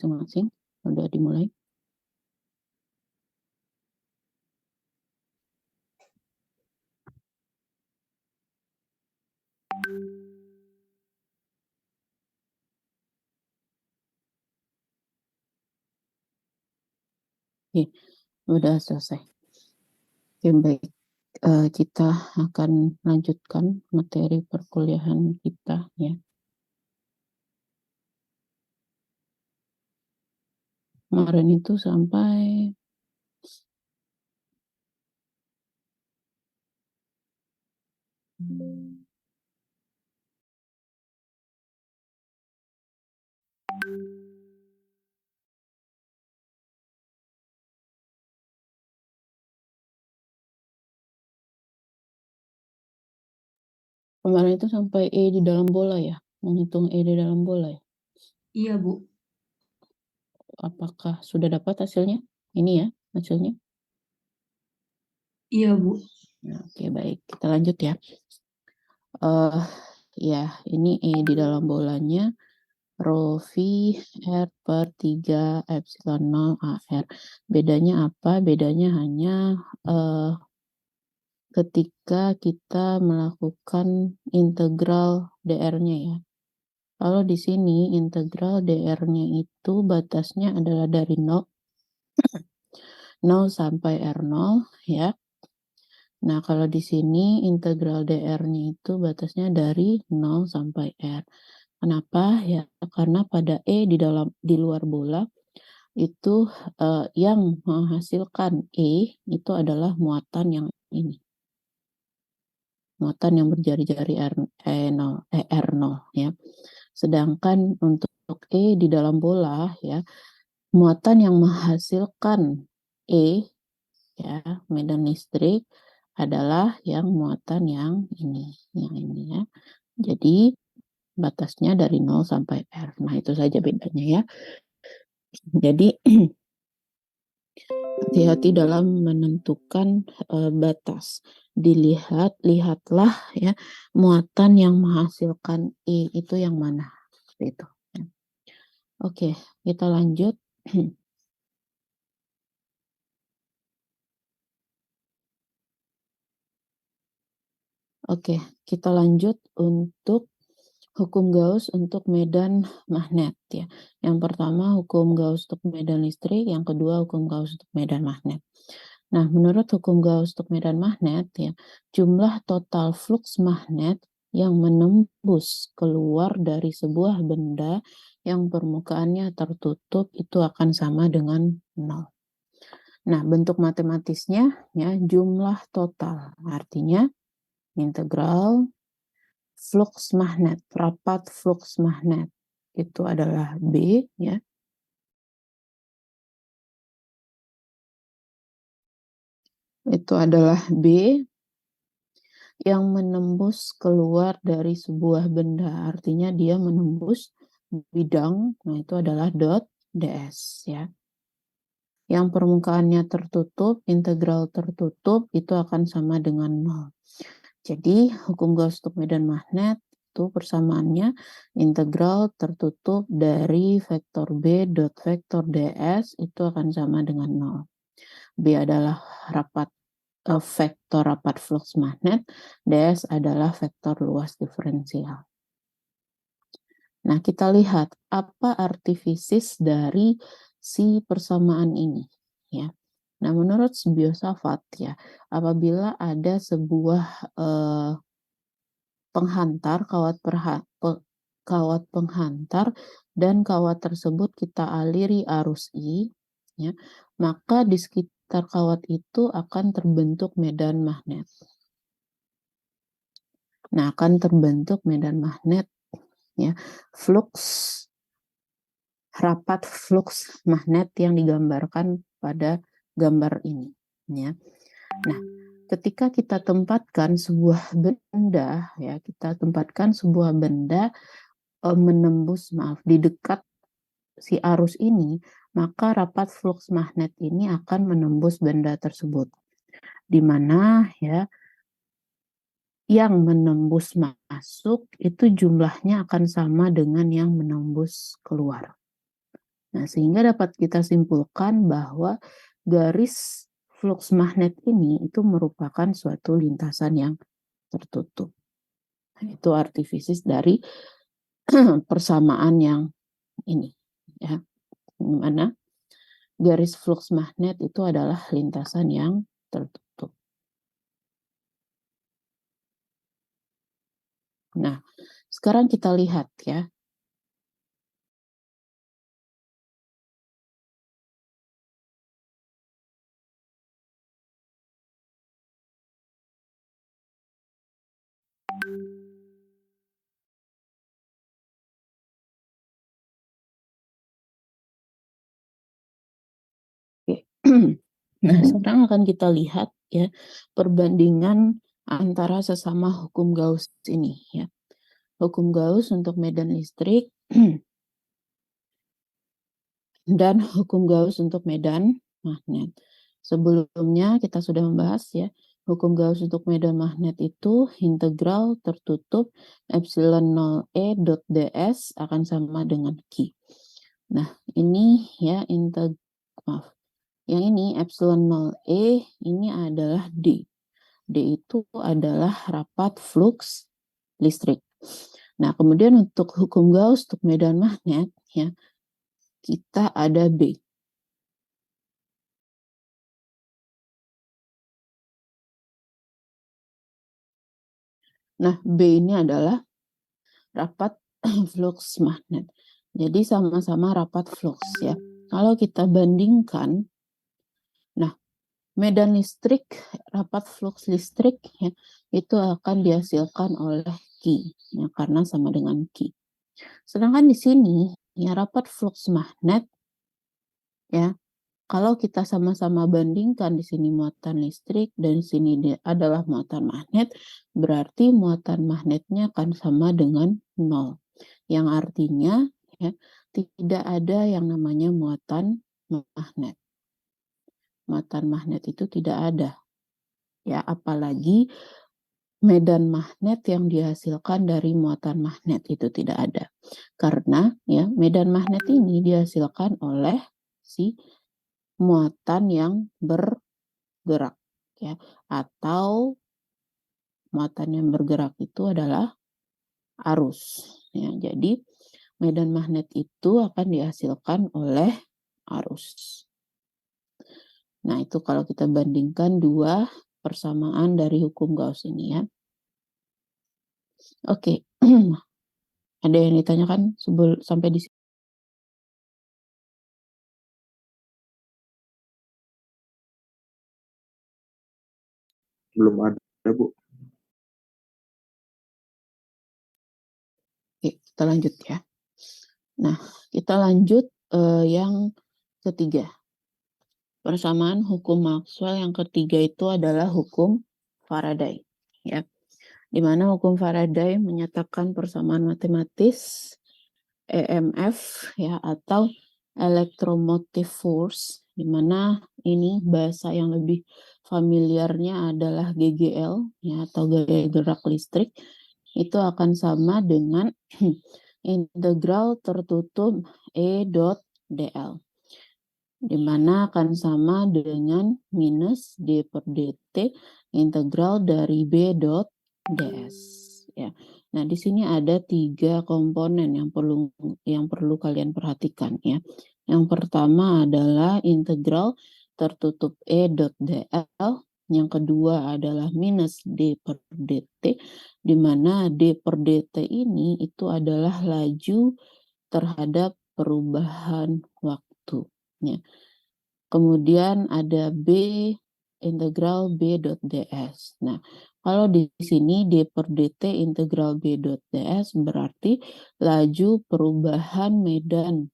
masing-masing. Udah dimulai. Oke, udah selesai. Oke, baik. Kita akan lanjutkan materi perkuliahan kita ya. Kemarin itu sampai E di dalam bola ya, menghitung E di dalam bola ya. Iya, Bu. Apakah sudah dapat hasilnya? Ini ya hasilnya. Iya, Bu. Nah, oke, baik. Kita lanjut ya. Ya, ini E di dalam bolanya rho V R per 3 epsilon 0 AR. Bedanya apa? Bedanya hanya ketika kita melakukan integral DR-nya ya. Kalau di sini integral DR-nya itu batasnya adalah dari 0 sampai R0 ya. Nah, kalau di sini integral DR-nya itu batasnya dari 0 sampai R. Kenapa? Ya, karena pada E di luar bola itu yang menghasilkan E itu adalah muatan yang ini. Muatan yang berjari-jari R0 ya. Sedangkan untuk E di dalam bola ya, muatan yang menghasilkan E ya, medan listrik adalah yang muatan yang ini ya. Jadi batasnya dari 0 sampai R. Nah, itu saja bedanya ya. Jadi hati-hati dalam menentukan batas. Lihatlah ya, muatan yang menghasilkan E itu yang mana. Seperti itu. Oke, kita lanjut. Oke, kita lanjut untuk hukum Gauss untuk medan magnet ya. Yang pertama hukum Gauss untuk medan listrik, yang kedua hukum Gauss untuk medan magnet. Nah, menurut hukum Gauss untuk medan magnet ya, jumlah total flux magnet yang menembus keluar dari sebuah benda yang permukaannya tertutup itu akan sama dengan 0. Nah, bentuk matematisnya ya jumlah total. Artinya integral flux magnet, rapat flux magnet itu adalah B ya. Itu adalah B yang menembus keluar dari sebuah benda. Artinya dia menembus bidang, nah itu adalah dot ds ya. Yang permukaannya tertutup, integral tertutup itu akan sama dengan 0. Jadi hukum Gauss untuk medan magnet itu persamaannya integral tertutup dari vektor B dot vektor ds itu akan sama dengan 0. B adalah vektor rapat flux magnet, ds adalah vektor luas diferensial. Nah, kita lihat apa artifisis dari si persamaan ini ya. Nah, menurut Biosafat ya, apabila ada sebuah kawat penghantar dan kawat tersebut kita aliri arus I ya, maka di sekitar kawat itu akan terbentuk medan magnet. Nah, akan terbentuk medan magnet ya. Rapat flux magnet yang digambarkan pada gambar ini ya. Nah, ketika kita tempatkan sebuah benda ya, menembus di dekat si arus ini, maka rapat flux magnet ini akan menembus benda tersebut. Di mana ya yang menembus masuk itu jumlahnya akan sama dengan yang menembus keluar. Nah, sehingga dapat kita simpulkan bahwa garis flux magnet ini itu merupakan suatu lintasan yang tertutup. Itu artifisis dari persamaan yang ini, ya, di mana garis flux magnet itu adalah lintasan yang tertutup. Nah, sekarang kita lihat ya. Oke. Nah, sekarang akan kita lihat ya perbandingan antara sesama hukum Gauss ini ya. Hukum Gauss untuk medan listrik dan hukum Gauss untuk medan magnet. Sebelumnya kita sudah membahas ya, hukum Gauss untuk medan magnet itu integral tertutup epsilon 0 E dot ds akan sama dengan Q. Nah, ini ya yang ini epsilon 0 E ini adalah D. D itu adalah rapat flux listrik. Nah, kemudian untuk hukum Gauss untuk medan magnet ya, kita ada B. Nah, B ini adalah rapat flux magnet. Jadi sama-sama rapat flux ya. Kalau kita bandingkan, nah medan listrik, rapat flux listrik ya, itu akan dihasilkan oleh Q ya, karena sama dengan Q. Sedangkan di sini ya rapat flux magnet ya, kalau kita sama-sama bandingkan di sini muatan listrik dan di sini adalah muatan magnet, berarti muatan magnetnya akan sama dengan 0. Yang artinya ya, tidak ada yang namanya muatan magnet. Muatan magnet itu tidak ada. Ya, apalagi medan magnet yang dihasilkan dari muatan magnet itu tidak ada. Karena ya, medan magnet ini dihasilkan oleh si muatan yang bergerak ya, atau muatan yang bergerak itu adalah arus ya. Jadi medan magnet itu akan dihasilkan oleh arus. Nah, itu kalau kita bandingkan dua persamaan dari hukum Gauss ini ya. Oke. Ada yang ditanyakan sampai di sini? Belum ada, Bu. Oke, kita lanjut ya. Nah, kita lanjut yang ketiga. Persamaan hukum Maxwell yang ketiga itu adalah hukum Faraday ya. Di mana hukum Faraday menyatakan persamaan matematis EMF ya atau electromotive force, di mana ini bahasa yang lebih familiarnya adalah GGL ya atau gaya gerak listrik, itu akan sama dengan integral tertutup E dot dl, di mana akan sama dengan minus D per dt integral dari B dot ds ya. Nah, di sini ada 3 komponen yang perlu kalian perhatikan ya. Yang pertama adalah integral tertutup E dot dl, yang kedua adalah minus D per dt, di mana D per dt ini itu adalah laju terhadap perubahan waktu ya. Kemudian ada B integral B dot ds. Nah, kalau di sini D per dt integral B dot ds berarti laju perubahan medan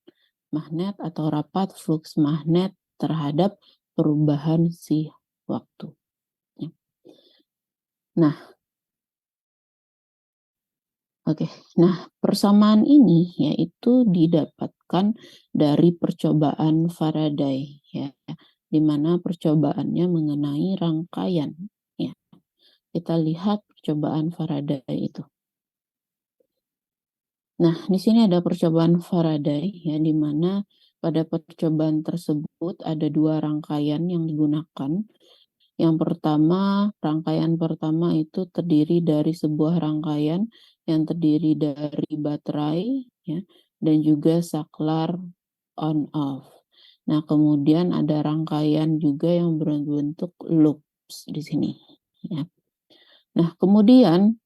magnet atau rapat flux magnet terhadap perubahan si waktu. Nah, oke. Nah, persamaan ini yaitu didapatkan dari percobaan Faraday ya, di mana percobaannya mengenai rangkaian ya. Kita lihat percobaan Faraday itu. Nah, di sini ada percobaan Faraday ya, di mana pada percobaan tersebut ada 2 rangkaian yang digunakan. Yang pertama, rangkaian pertama itu terdiri dari sebuah rangkaian yang terdiri dari baterai, ya, dan juga saklar on-off. Nah, kemudian ada rangkaian juga yang berbentuk loops di sini, ya. Nah, kemudian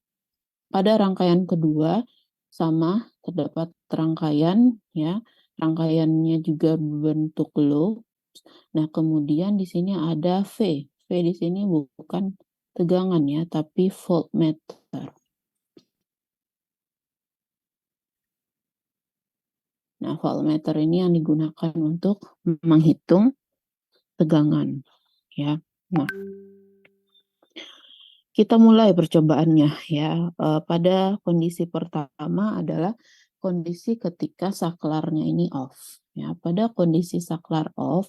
pada rangkaian kedua sama terdapat rangkaian, ya. Rangkaiannya juga berbentuk loop. Nah, kemudian di sini ada V. V di sini bukan tegangan ya, tapi voltmeter. Nah, voltmeter ini yang digunakan untuk menghitung tegangan, ya. Nah, kita mulai percobaannya ya. Pada kondisi pertama adalah kondisi ketika saklarnya ini off. Ya, pada kondisi saklar off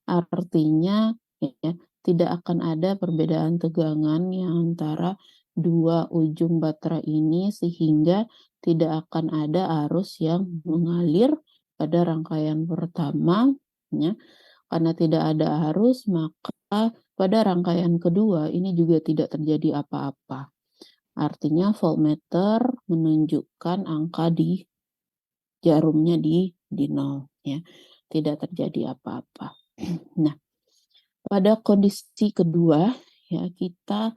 artinya ya, tidak akan ada perbedaan tegangan yang antara dua ujung baterai ini sehingga tidak akan ada arus yang mengalir pada rangkaian pertama ya. Karena tidak ada arus, maka pada rangkaian kedua ini juga tidak terjadi apa-apa. Artinya voltmeter menunjukkan angka di jarumnya di 0 ya. Tidak terjadi apa-apa. Nah, pada kondisi kedua ya kita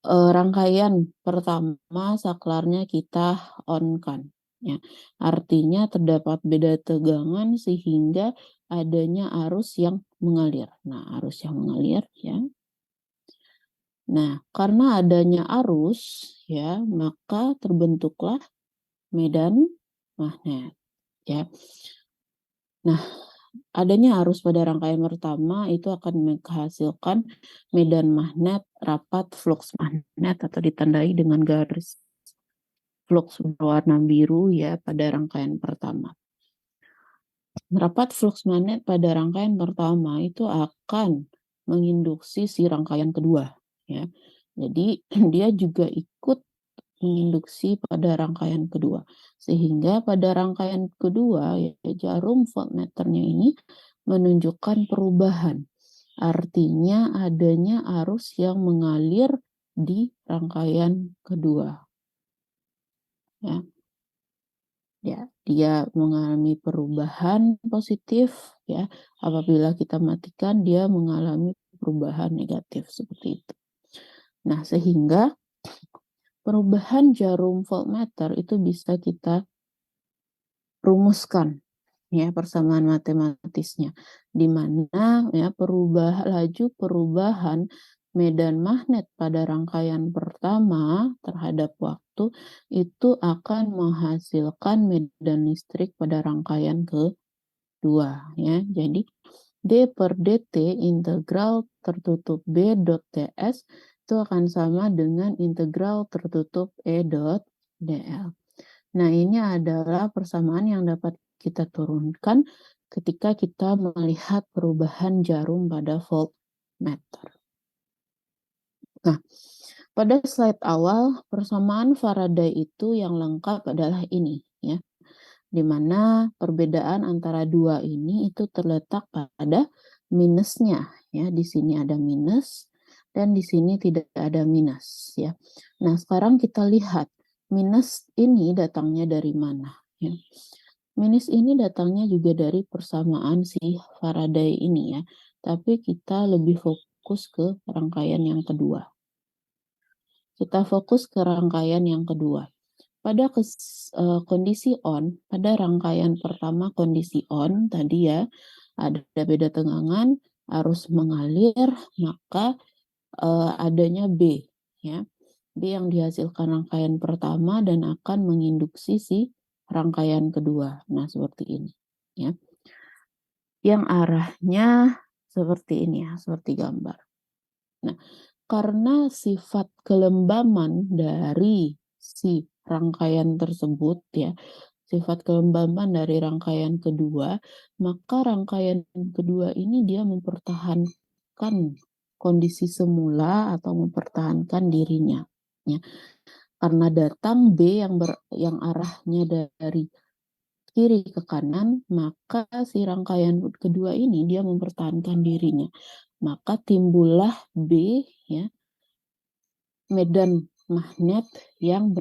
rangkaian pertama saklarnya kita on-kan ya. Artinya terdapat beda tegangan sehingga adanya arus yang mengalir. Nah, arus yang mengalir ya. Nah, karena adanya arus ya, maka terbentuklah medan magnet ya. Nah, adanya arus pada rangkaian pertama itu akan menghasilkan medan magnet rapat flux magnet atau ditandai dengan garis flux berwarna biru ya pada rangkaian pertama. Rapat flux magnet pada rangkaian pertama itu akan menginduksi si rangkaian kedua ya. Jadi dia juga ikut menginduksi pada rangkaian kedua. Sehingga pada rangkaian kedua ya, jarum voltmeternya ini menunjukkan perubahan. Artinya adanya arus yang mengalir di rangkaian kedua. Ya. Ya, dia mengalami perubahan positif ya. Apabila kita matikan dia mengalami perubahan negatif seperti itu. Nah, sehingga perubahan jarum voltmeter itu bisa kita rumuskan ya persamaan matematisnya di mana ya laju perubahan medan magnet pada rangkaian pertama terhadap waktu itu akan menghasilkan medan listrik pada rangkaian kedua ya. Jadi D per dt integral tertutup B dot ts itu akan sama dengan integral tertutup E dot dl. Nah, ini adalah persamaan yang dapat kita turunkan ketika kita melihat perubahan jarum pada voltmeter. Nah, pada slide awal persamaan Faraday itu yang lengkap adalah ini ya. Di mana perbedaan antara dua ini itu terletak pada minusnya ya. Di sini ada minus dan di sini tidak ada minus ya. Nah, sekarang kita lihat minus ini datangnya dari mana ya. Minus ini datangnya juga dari persamaan si Faraday ini ya. Tapi kita lebih fokus ke rangkaian yang kedua. Kita fokus ke rangkaian yang kedua. Pada kondisi on, pada rangkaian pertama kondisi on tadi ya, ada beda tegangan, arus mengalir, maka adanya B ya. B yang dihasilkan rangkaian pertama dan akan menginduksi si rangkaian kedua. Nah, seperti ini ya. Yang arahnya seperti ini ya, seperti gambar. Nah, karena sifat kelembaman dari si rangkaian tersebut ya, sifat kelembaban dari rangkaian kedua, maka rangkaian kedua ini dia mempertahankan kondisi semula atau mempertahankan dirinya ya. Karena datang B yang arahnya dari kiri ke kanan, maka si rangkaian kedua ini dia mempertahankan dirinya. Maka timbullah B, ya, medan magnet yang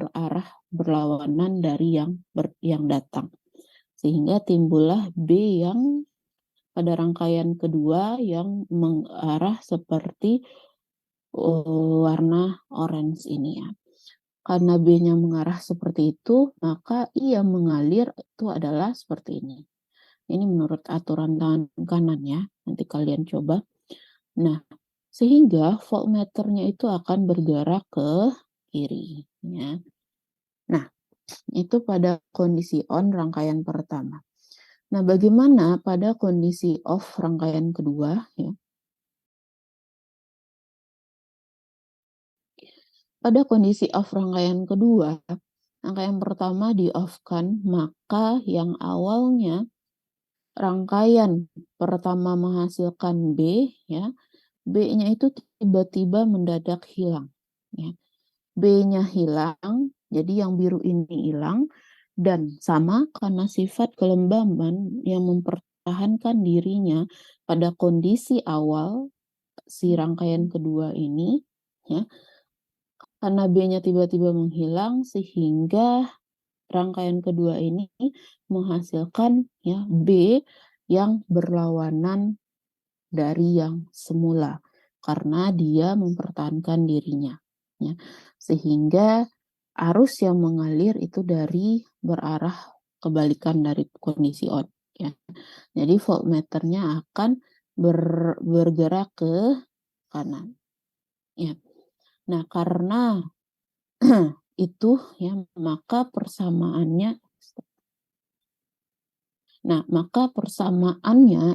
berlawanan dari yang datang. Sehingga timbullah B yang pada rangkaian kedua yang mengarah seperti warna orange ini, ya. Karena B-nya mengarah seperti itu, maka I yang mengalir itu adalah seperti ini. Ini menurut aturan tangan kanan, ya. Nanti kalian coba. Nah, sehingga voltmeternya itu akan bergerak ke kiri, ya. Nah, itu pada kondisi on rangkaian pertama. Nah, bagaimana pada kondisi off rangkaian kedua, ya? Pada kondisi off rangkaian kedua, rangkaian pertama di-off-kan, maka yang awalnya rangkaian pertama menghasilkan B, ya, B-nya itu tiba-tiba mendadak hilang, ya. B-nya hilang, jadi yang biru ini hilang, dan sama karena sifat kelembaban yang mempertahankan dirinya pada kondisi awal si rangkaian kedua ini, ya, karena B-nya tiba-tiba menghilang sehingga rangkaian kedua ini menghasilkan, ya, B yang berlawanan dari yang semula karena dia mempertahankan dirinya, ya. Sehingga arus yang mengalir itu berarah kebalikan dari kondisi on, ya. Jadi voltmeternya akan bergerak ke kanan, ya. Nah, karena itu, ya, maka persamaannya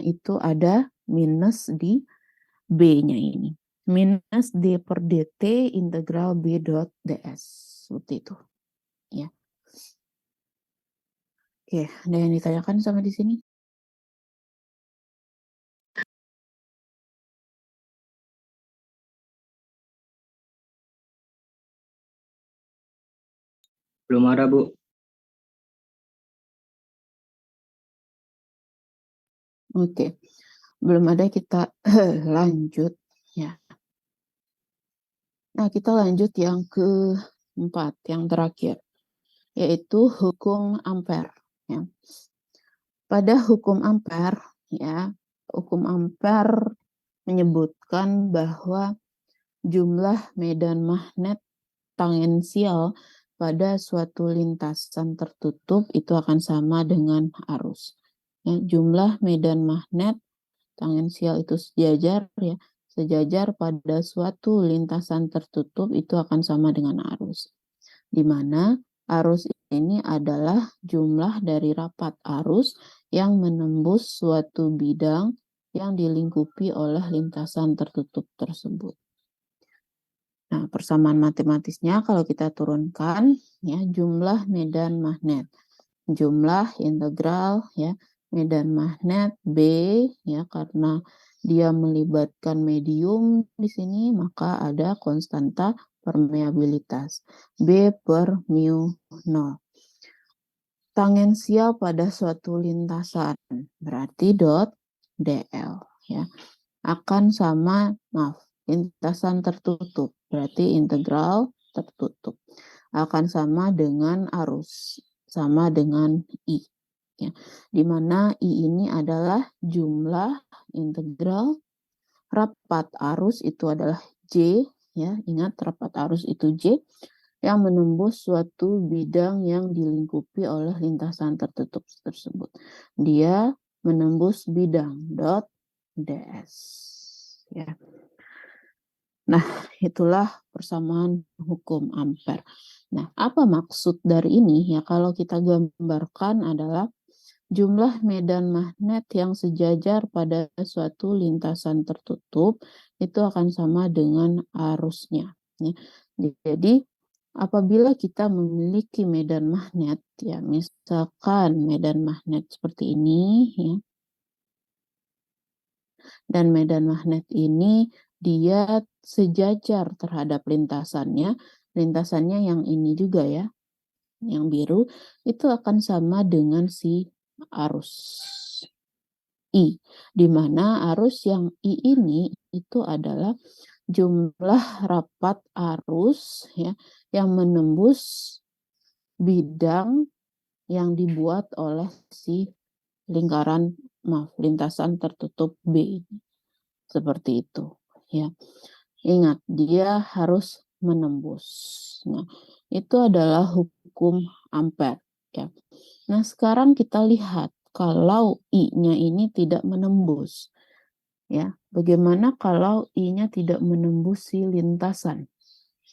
itu ada minus di B-nya ini. Minus D per DT integral B dot DS. Seperti itu, ya. Oke, ada yang ditanyakan sama di sini? Belum ada, Bu. Oke, belum ada, kita lanjut, ya. Nah, kita lanjut yang keempat, yang terakhir, yaitu hukum Ampere, ya. Pada hukum Ampere, ya, hukum Ampere menyebutkan bahwa jumlah medan magnet tangensial pada suatu lintasan tertutup itu akan sama dengan arus. Ya, jumlah medan magnet tangensial itu sejajar, ya, sejajar pada suatu lintasan tertutup itu akan sama dengan arus. Di mana arus ini adalah jumlah dari rapat arus yang menembus suatu bidang yang dilingkupi oleh lintasan tertutup tersebut. Nah, persamaan matematisnya kalau kita turunkan, ya, jumlah medan magnet, jumlah integral, ya, medan magnet B, ya, karena dia melibatkan medium di sini, maka ada konstanta permeabilitas B per mu 0. Tangensial pada suatu lintasan berarti dot DL, ya, akan sama, lintasan tertutup, berarti integral tertutup, akan sama dengan arus, sama dengan I, ya. Di mana I ini adalah jumlah integral rapat arus itu adalah J, ya, ingat rapat arus itu J, yang menembus suatu bidang yang dilingkupi oleh lintasan tertutup tersebut. Dia menembus bidang dot DS, ya. Nah, itulah persamaan hukum Ampere. Nah, apa maksud dari ini? Ya, kalau kita gambarkan adalah jumlah medan magnet yang sejajar pada suatu lintasan tertutup itu akan sama dengan arusnya, ya. Jadi, apabila kita memiliki medan magnet, ya, misalkan medan magnet seperti ini, ya, dan medan magnet ini dia sejajar terhadap lintasannya yang ini juga, ya. Yang biru itu akan sama dengan si arus I, di mana arus yang I ini itu adalah jumlah rapat arus ya yang menembus bidang yang dibuat oleh si lintasan tertutup B. Seperti itu ya. Ingat, dia harus menembus. Nah, itu adalah hukum Ampere ya. Nah, sekarang kita lihat kalau I-nya ini tidak menembus. Ya, bagaimana kalau I-nya tidak menembus si lintasan?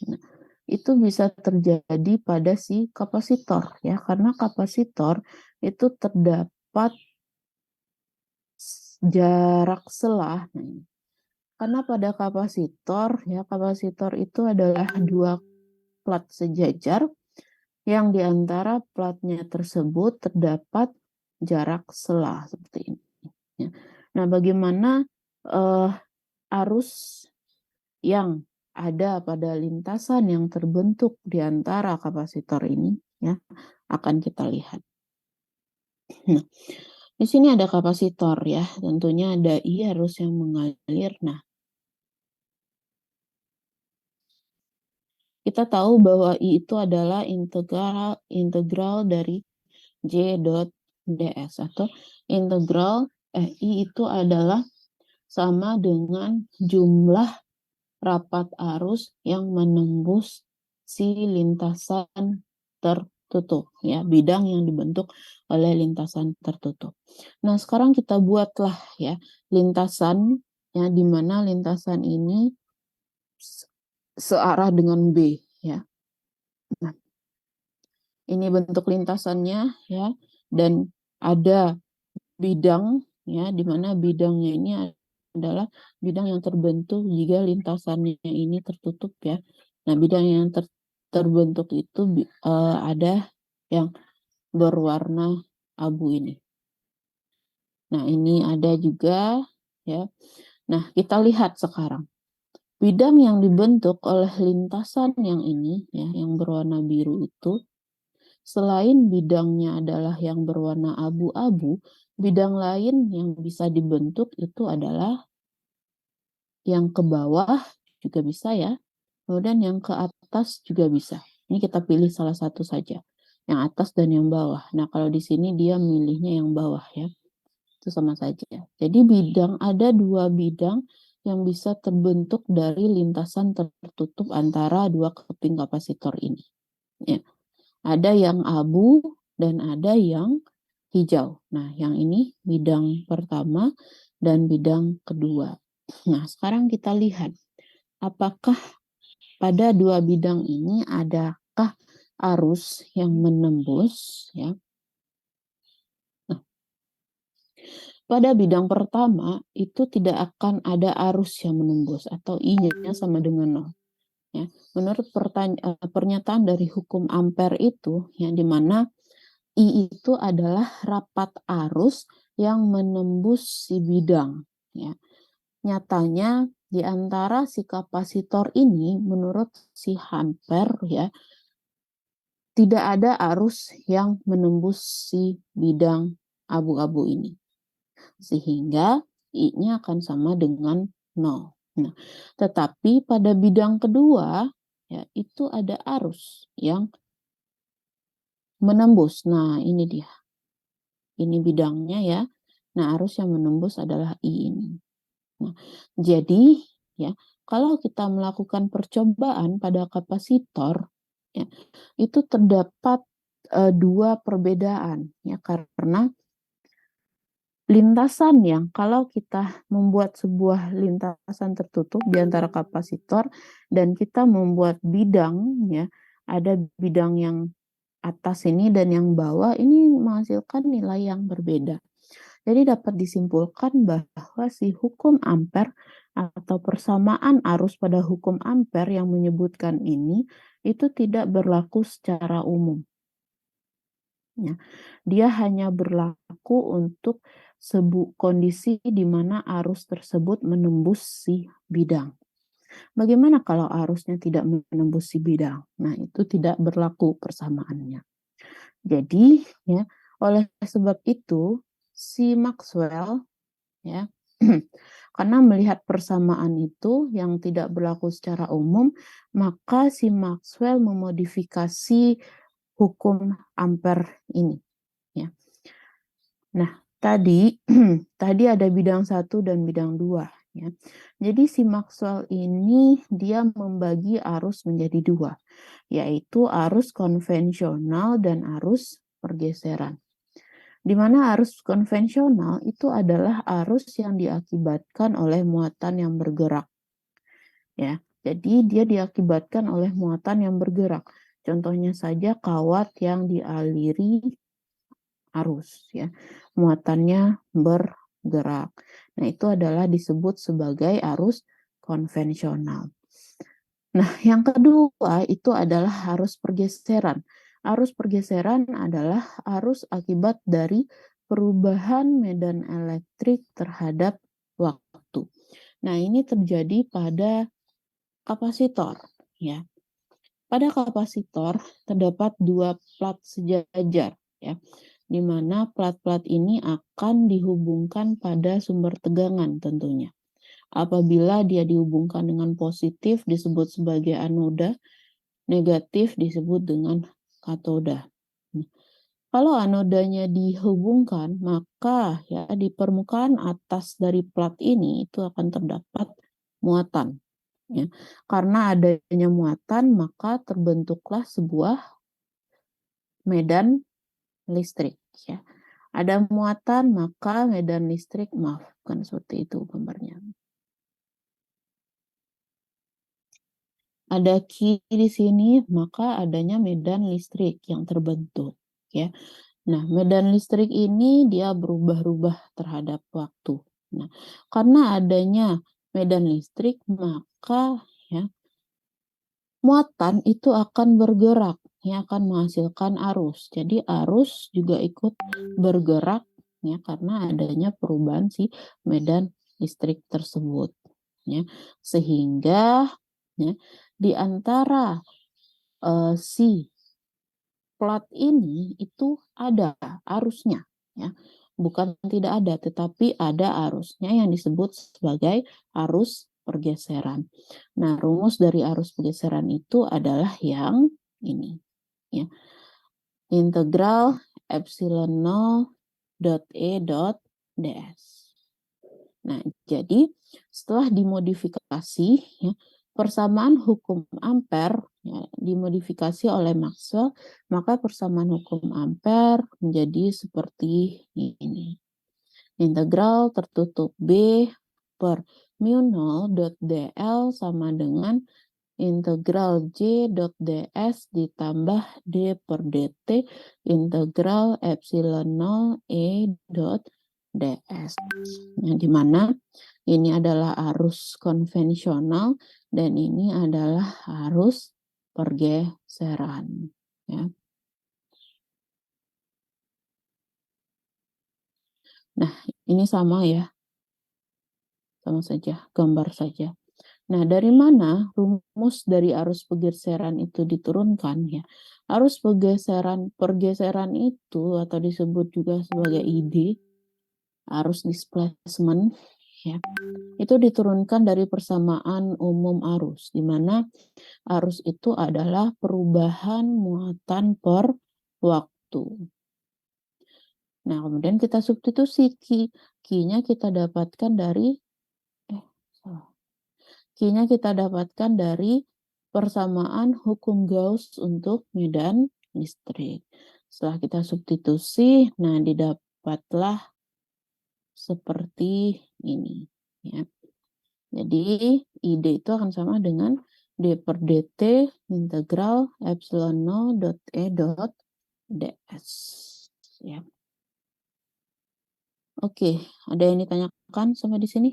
Nah, itu bisa terjadi pada si kapasitor ya, karena kapasitor itu terdapat jarak selah. Nah, ini. Karena pada kapasitor ya, kapasitor itu adalah dua plat sejajar yang diantara platnya tersebut terdapat jarak selah seperti ini. Ya. Nah, bagaimana arus yang ada pada lintasan yang terbentuk di antara kapasitor ini ya akan kita lihat. Nah, di sini ada kapasitor ya, tentunya ada I arus yang mengalir. Nah, kita tahu bahwa I itu adalah integral dari J dot ds atau integral I itu adalah sama dengan jumlah rapat arus yang menembus si lintasan tertutup ya, bidang yang dibentuk oleh lintasan tertutup. Nah, sekarang kita buatlah ya lintasan ya, di mana lintasan ini searah dengan B ya. Nah, ini bentuk lintasannya ya, dan ada bidang ya, di mana bidangnya ini adalah bidang yang terbentuk jika lintasannya ini tertutup ya. Nah, bidang yang terbentuk itu ada yang berwarna abu ini. Nah, ini ada juga ya. Nah, kita lihat sekarang. Bidang yang dibentuk oleh lintasan yang ini ya, yang berwarna biru itu, selain bidangnya adalah yang berwarna abu-abu, bidang lain yang bisa dibentuk itu adalah yang ke bawah juga bisa ya, kemudian yang ke atas juga bisa. Ini kita pilih salah satu saja, yang atas dan yang bawah. Nah, kalau di sini dia milihnya yang bawah ya, itu sama saja. Jadi ada dua bidang yang bisa terbentuk dari lintasan tertutup antara dua keping kapasitor ini. Ya. Ada yang abu dan ada yang hijau. Nah, yang ini bidang pertama dan bidang kedua. Nah, sekarang kita lihat apakah pada dua bidang ini adakah arus yang menembus ya. Nah, pada bidang pertama itu tidak akan ada arus yang menembus atau I-nya sama dengan 0. Ya. Menurut pernyataan dari hukum Ampere itu, yang dimana I itu adalah rapat arus yang menembus si bidang. Ya. Nyatanya di antara si kapasitor ini, menurut si Ampere ya, tidak ada arus yang menembus si bidang abu-abu ini. Sehingga I-nya akan sama dengan 0. Nah, tetapi pada bidang kedua ya itu ada arus yang menembus. Nah, ini dia. Ini bidangnya ya. Nah, arus yang menembus adalah I ini. Nah, jadi ya, kalau kita melakukan percobaan pada kapasitor ya, itu terdapat dua perbedaan ya, karena lintasan yang kalau kita membuat sebuah lintasan tertutup di antara kapasitor dan kita membuat bidang ya, ada bidang yang atas ini dan yang bawah ini menghasilkan nilai yang berbeda. Jadi dapat disimpulkan bahwa si hukum Ampere atau persamaan arus pada hukum Ampere yang menyebutkan ini itu tidak berlaku secara umum. Ya, dia hanya berlaku untuk kondisi di mana arus tersebut menembus si bidang. Bagaimana kalau arusnya tidak menembus si bidang? Nah, itu tidak berlaku persamaannya. Jadi ya, oleh sebab itu si Maxwell ya karena melihat persamaan itu yang tidak berlaku secara umum, maka si Maxwell memodifikasi hukum Ampere ini ya. Nah, tadi tadi ada bidang 1 dan bidang 2 ya. Jadi si Maxwell ini dia membagi arus menjadi 2, yaitu arus konvensional dan arus pergeseran. Di mana arus konvensional itu adalah arus yang diakibatkan oleh muatan yang bergerak. Ya, jadi dia diakibatkan oleh muatan yang bergerak. Contohnya saja kawat yang dialiri arus, ya, muatannya bergerak. Nah, itu adalah disebut sebagai arus konvensional. Nah, yang kedua itu adalah arus pergeseran. Arus pergeseran adalah arus akibat dari perubahan medan elektrik terhadap waktu. Nah, ini terjadi pada kapasitor, ya. Pada kapasitor terdapat 2 plat sejajar, ya, di mana plat-plat ini akan dihubungkan pada sumber tegangan tentunya. Apabila dia dihubungkan dengan positif disebut sebagai anoda, negatif disebut dengan katoda. Kalau anodanya dihubungkan, maka ya di permukaan atas dari plat ini itu akan terdapat muatan. Ya. Karena adanya muatan, maka terbentuklah sebuah medan listrik. Ya. Ada muatan, maka medan listrik, maaf, bukan seperti itu gambarnya. Ada Q di sini, maka adanya medan listrik yang terbentuk. Ya. Nah, medan listrik ini dia berubah-ubah terhadap waktu. Nah, karena adanya medan listrik, maka ya, muatan itu akan bergerak, ya, akan menghasilkan arus. Jadi arus juga ikut bergerak ya karena adanya perubahan si medan listrik tersebut. Ya. Sehingga ya, di antara si plat ini itu ada arusnya ya. Bukan tidak ada, tetapi ada arusnya yang disebut sebagai arus pergeseran. Nah, rumus dari arus pergeseran itu adalah yang ini ya. Integral epsilon 0 dot E dot ds. Nah, jadi setelah dimodifikasi ya, persamaan hukum Ampere ya, dimodifikasi oleh Maxwell, maka persamaan hukum Ampere menjadi seperti ini. Integral tertutup B per mu 0 dot dl sama dengan integral J dot ds ditambah D per dt integral epsilon 0 E dot ds. Yang dimana ini adalah arus konvensional dan ini adalah arus pergeseran. Ya. Nah, ini sama ya, sama saja, gambar saja. Nah, dari mana rumus dari arus pergeseran itu diturunkan ya? Arus pergeseran itu atau disebut juga sebagai ID, arus displacement ya. Itu diturunkan dari persamaan umum arus di mana arus itu adalah perubahan muatan per waktu. Nah, kemudian kita substitusi Q-nya kita dapatkan dari Q-nya kita dapatkan dari persamaan hukum Gauss untuk medan listrik. Setelah kita substitusi, nah didapatlah seperti ini. Ya. Jadi ID itu akan sama dengan D per DT integral epsilon 0 dot E dot ds. Ya. Oke, ada yang ditanyakan sampai di sini?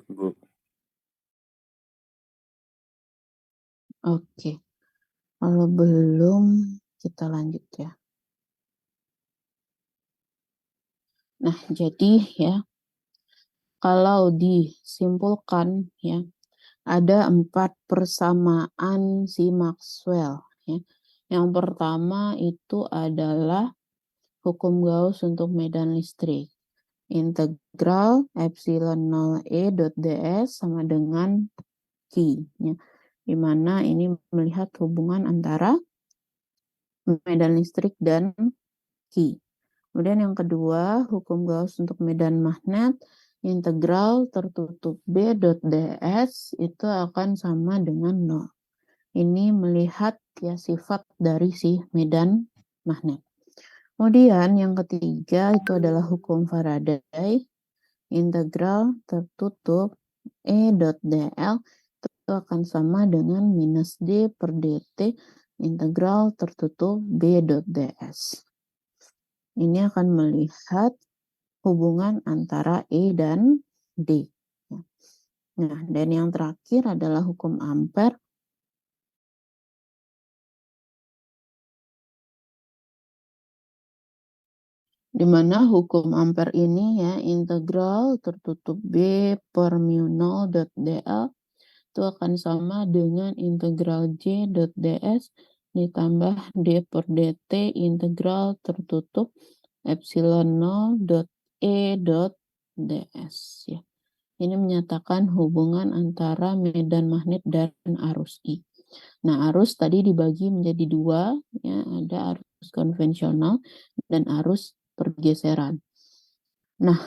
Bu. Oke, kalau belum kita lanjut ya. Nah, jadi ya, kalau disimpulkan ya, ada 4 persamaan si Maxwell ya. Yang pertama itu adalah hukum Gauss untuk medan listrik. Integral epsilon 0 E dot ds sama dengan Q ya. Di mana ini melihat hubungan antara medan listrik dan Q. Kemudian yang kedua, hukum Gauss untuk medan magnet, integral tertutup B dot ds itu akan sama dengan 0. Ini melihat ya sifat dari si medan magnet. Kemudian yang ketiga itu adalah hukum Faraday, integral tertutup E dot dl itu akan sama dengan minus D per dt integral tertutup B dot ds. Ini akan melihat hubungan antara E dan D. Nah, dan yang terakhir adalah hukum Ampere. Di mana hukum Ampere ini ya integral tertutup B per mu 0 dot dl itu akan sama dengan integral J dot ds ditambah D per dt integral tertutup epsilon 0 dot E dot ds ya. Ini menyatakan hubungan antara medan magnet dan arus I. Nah, arus tadi dibagi menjadi 2, ya, ada arus konvensional dan arus pergeseran. Nah,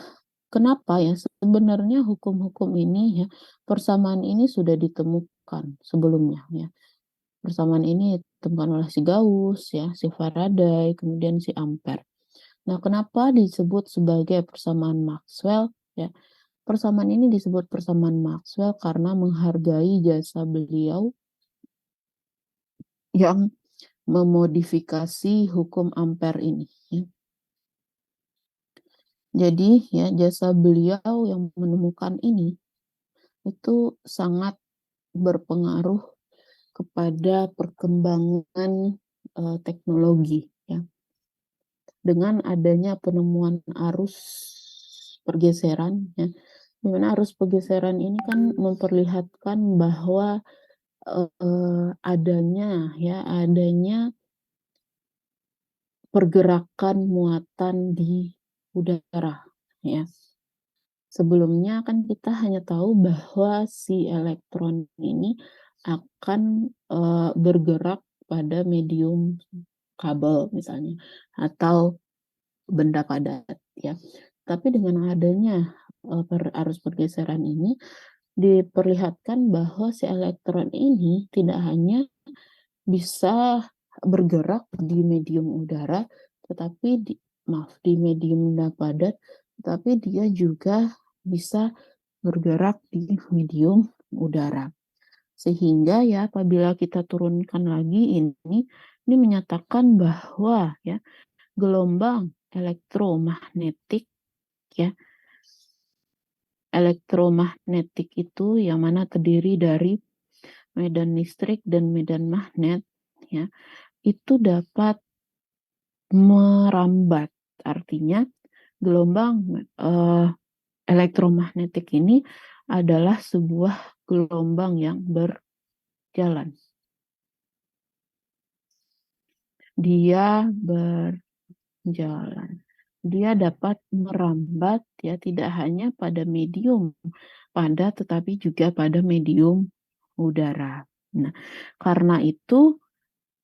kenapa ya sebenarnya hukum-hukum ini ya, persamaan ini sudah ditemukan sebelumnya ya. Persamaan ini ditemukan oleh si Gauss ya, si Faraday, kemudian si Ampere. Nah, kenapa disebut sebagai persamaan Maxwell ya? Persamaan ini disebut persamaan Maxwell karena menghargai jasa beliau yang memodifikasi hukum Ampere ini. Ya. Jadi ya jasa beliau yang menemukan ini itu sangat berpengaruh kepada perkembangan teknologi. Ya. Dengan adanya penemuan arus pergeseran, ya, di mana arus pergeseran ini kan memperlihatkan bahwa adanya pergerakan muatan di udara ya. Sebelumnya kan kita hanya tahu bahwa si elektron ini akan bergerak pada medium kabel misalnya atau benda padat ya. Tapi dengan adanya arus pergeseran ini diperlihatkan bahwa si elektron ini tidak hanya bisa bergerak di medium udara, tetapi di medium benda padat, tetapi dia juga bisa bergerak di medium udara. Sehingga ya apabila kita turunkan lagi ini menyatakan bahwa ya gelombang elektromagnetik ya elektromagnetik itu yang mana terdiri dari medan listrik dan medan magnet ya itu dapat merambat, artinya gelombang elektromagnetik ini adalah sebuah gelombang yang berjalan. Dia berjalan. Dia dapat merambat ya tidak hanya pada medium padat tetapi juga pada medium udara. Nah, karena itu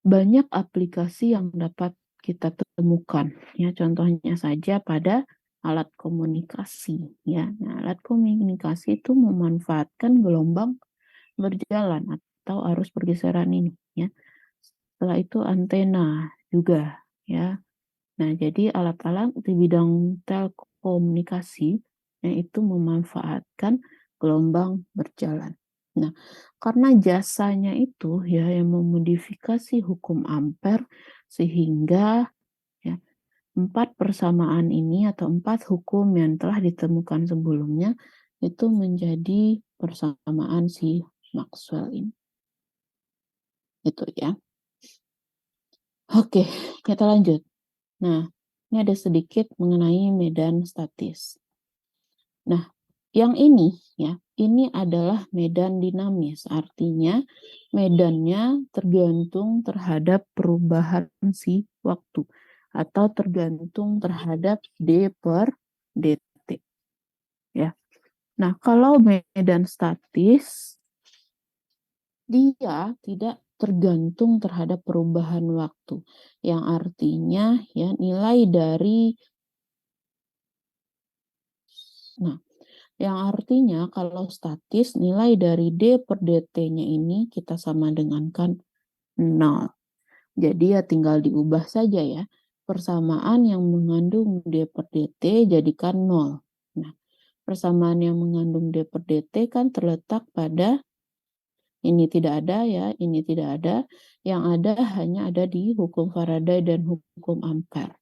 banyak aplikasi yang dapat kita temukan ya contohnya saja pada alat komunikasi ya. Nah, alat komunikasi itu memanfaatkan gelombang berjalan atau arus pergeseran ini ya. Setelah itu antena juga ya. Nah, jadi alat-alat di bidang telekomunikasi itu memanfaatkan gelombang berjalan. Nah, karena jasanya itu ya yang memodifikasi hukum Ampere sehingga ya 4 persamaan ini atau 4 hukum yang telah ditemukan sebelumnya itu menjadi persamaan si Maxwell ini. Itu ya. Oke, kita lanjut. Nah, Ini ada sedikit mengenai medan statis. Nah, yang ini ya, ini adalah medan dinamis, artinya medannya tergantung terhadap perubahan si waktu atau tergantung terhadap D per dt ya. Nah, kalau medan statis dia tidak tergantung terhadap perubahan waktu, yang artinya ya nilai dari yang artinya kalau statis nilai dari D per dt-nya ini kita sama dengan kan 0. Jadi ya tinggal diubah saja ya. Persamaan yang mengandung D per dt jadikan 0. Nah, persamaan yang mengandung D per dt kan terletak pada ini tidak ada ya, ini tidak ada. Yang ada hanya ada di hukum Faraday dan hukum Ampere.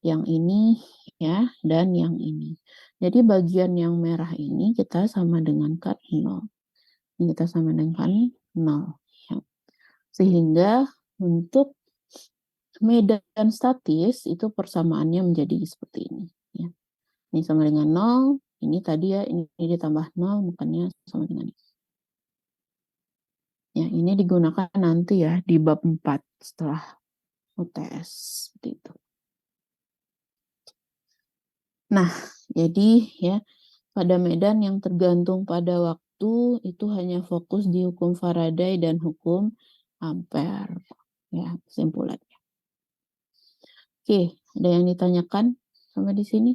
Yang ini ya, dan yang ini. Jadi bagian yang merah ini kita sama dengan kan 0. Ini kita sama dengan 0. Ya. Sehingga untuk medan statis itu persamaannya menjadi seperti ini. Ya. Ini sama dengan 0, ini tadi ya, ini ditambah 0, makanya sama dengan ini. Ya, ini digunakan nanti ya di bab 4 setelah UTS. Seperti itu. Nah, jadi ya, pada medan yang tergantung pada waktu itu hanya fokus di hukum Faraday dan hukum Ampere. Ya, kesimpulannya. Oke, ada yang ditanyakan sampai di sini?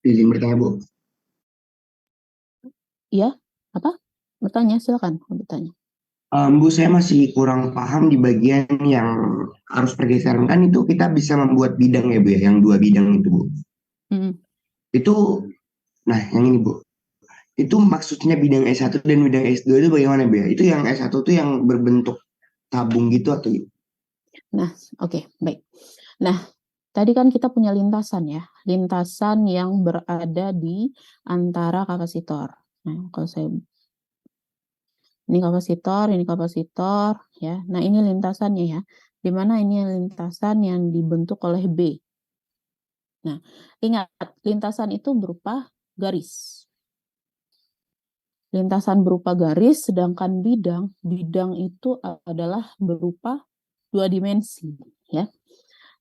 Izin bertanya, Bu. Iya, apa? Bertanya, silakan bertanya. Bu, saya masih kurang paham di bagian yang arus pergeseran. Kan itu kita bisa membuat bidang ya, Bu, ya? Yang dua bidang itu, Bu. Hmm. Itu, nah yang ini, Bu. Itu maksudnya bidang S1 dan bidang S2 itu bagaimana, Bu, ya? Itu yang S1 itu yang berbentuk tabung gitu atau gitu? Nah, oke, baik. Nah, tadi kan kita punya lintasan ya, lintasan yang berada di antara kapasitor. Nah, kalau saya ini kapasitor ya. Nah, ini lintasannya ya. Di mana ini lintasan yang dibentuk oleh B. Nah, ingat lintasan itu berupa garis. Lintasan berupa garis, sedangkan bidang itu adalah berupa dua dimensi ya.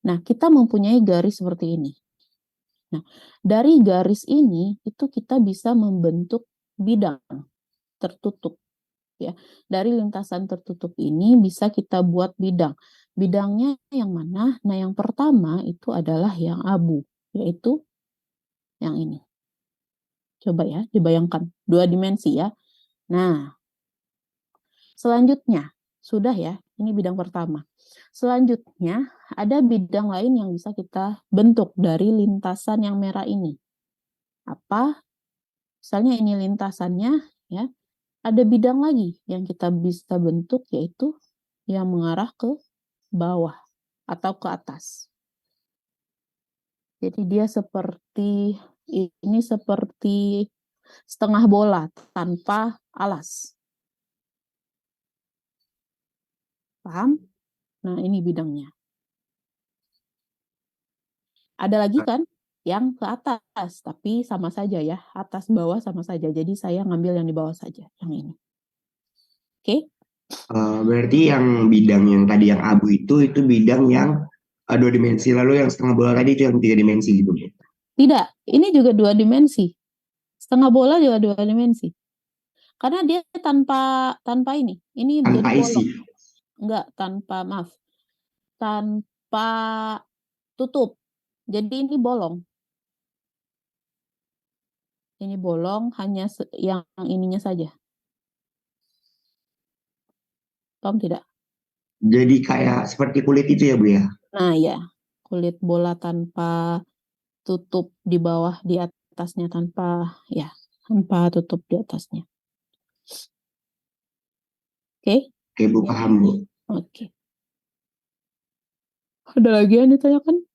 Nah, kita mempunyai garis seperti ini. Nah, dari garis ini itu kita bisa membentuk bidang tertutup ya. Dari lintasan tertutup ini bisa kita buat bidang. Bidangnya yang mana? Nah, yang pertama itu adalah yang abu, yaitu yang ini. Coba ya, dibayangkan dua dimensi ya. Nah, selanjutnya sudah ya, ini bidang pertama. Selanjutnya ada bidang lain yang bisa kita bentuk dari lintasan yang merah ini. Apa? Misalnya ini lintasannya ya, ada bidang lagi yang kita bisa bentuk yaitu yang mengarah ke bawah atau ke atas. Jadi dia seperti ini seperti setengah bola tanpa alas. Paham? Nah, ini bidangnya. Ada lagi kan yang ke atas, tapi sama saja ya, atas bawah sama saja. Jadi saya ngambil yang di bawah saja, yang ini. Oke? Berarti yang bidang yang tadi yang abu itu bidang yang dua dimensi. Lalu yang setengah bola tadi itu yang tiga dimensi gitu, Bu. Tidak, ini juga dua dimensi. Setengah bola juga dua dimensi. Karena dia tanpa ini. Ini jadi Tanpa bolong. isi. Enggak, maaf. Tanpa tutup. Jadi ini bolong. Ini bolong hanya yang ininya saja. Paham tidak? Jadi kayak seperti kulit itu ya, Bu, ya? Nah, ya. Kulit bola tanpa tutup di bawah, di atasnya tanpa tutup di atasnya. Oke? Oke, Bu, paham, Bu. Oke. Ada lagi yang ditanyakan?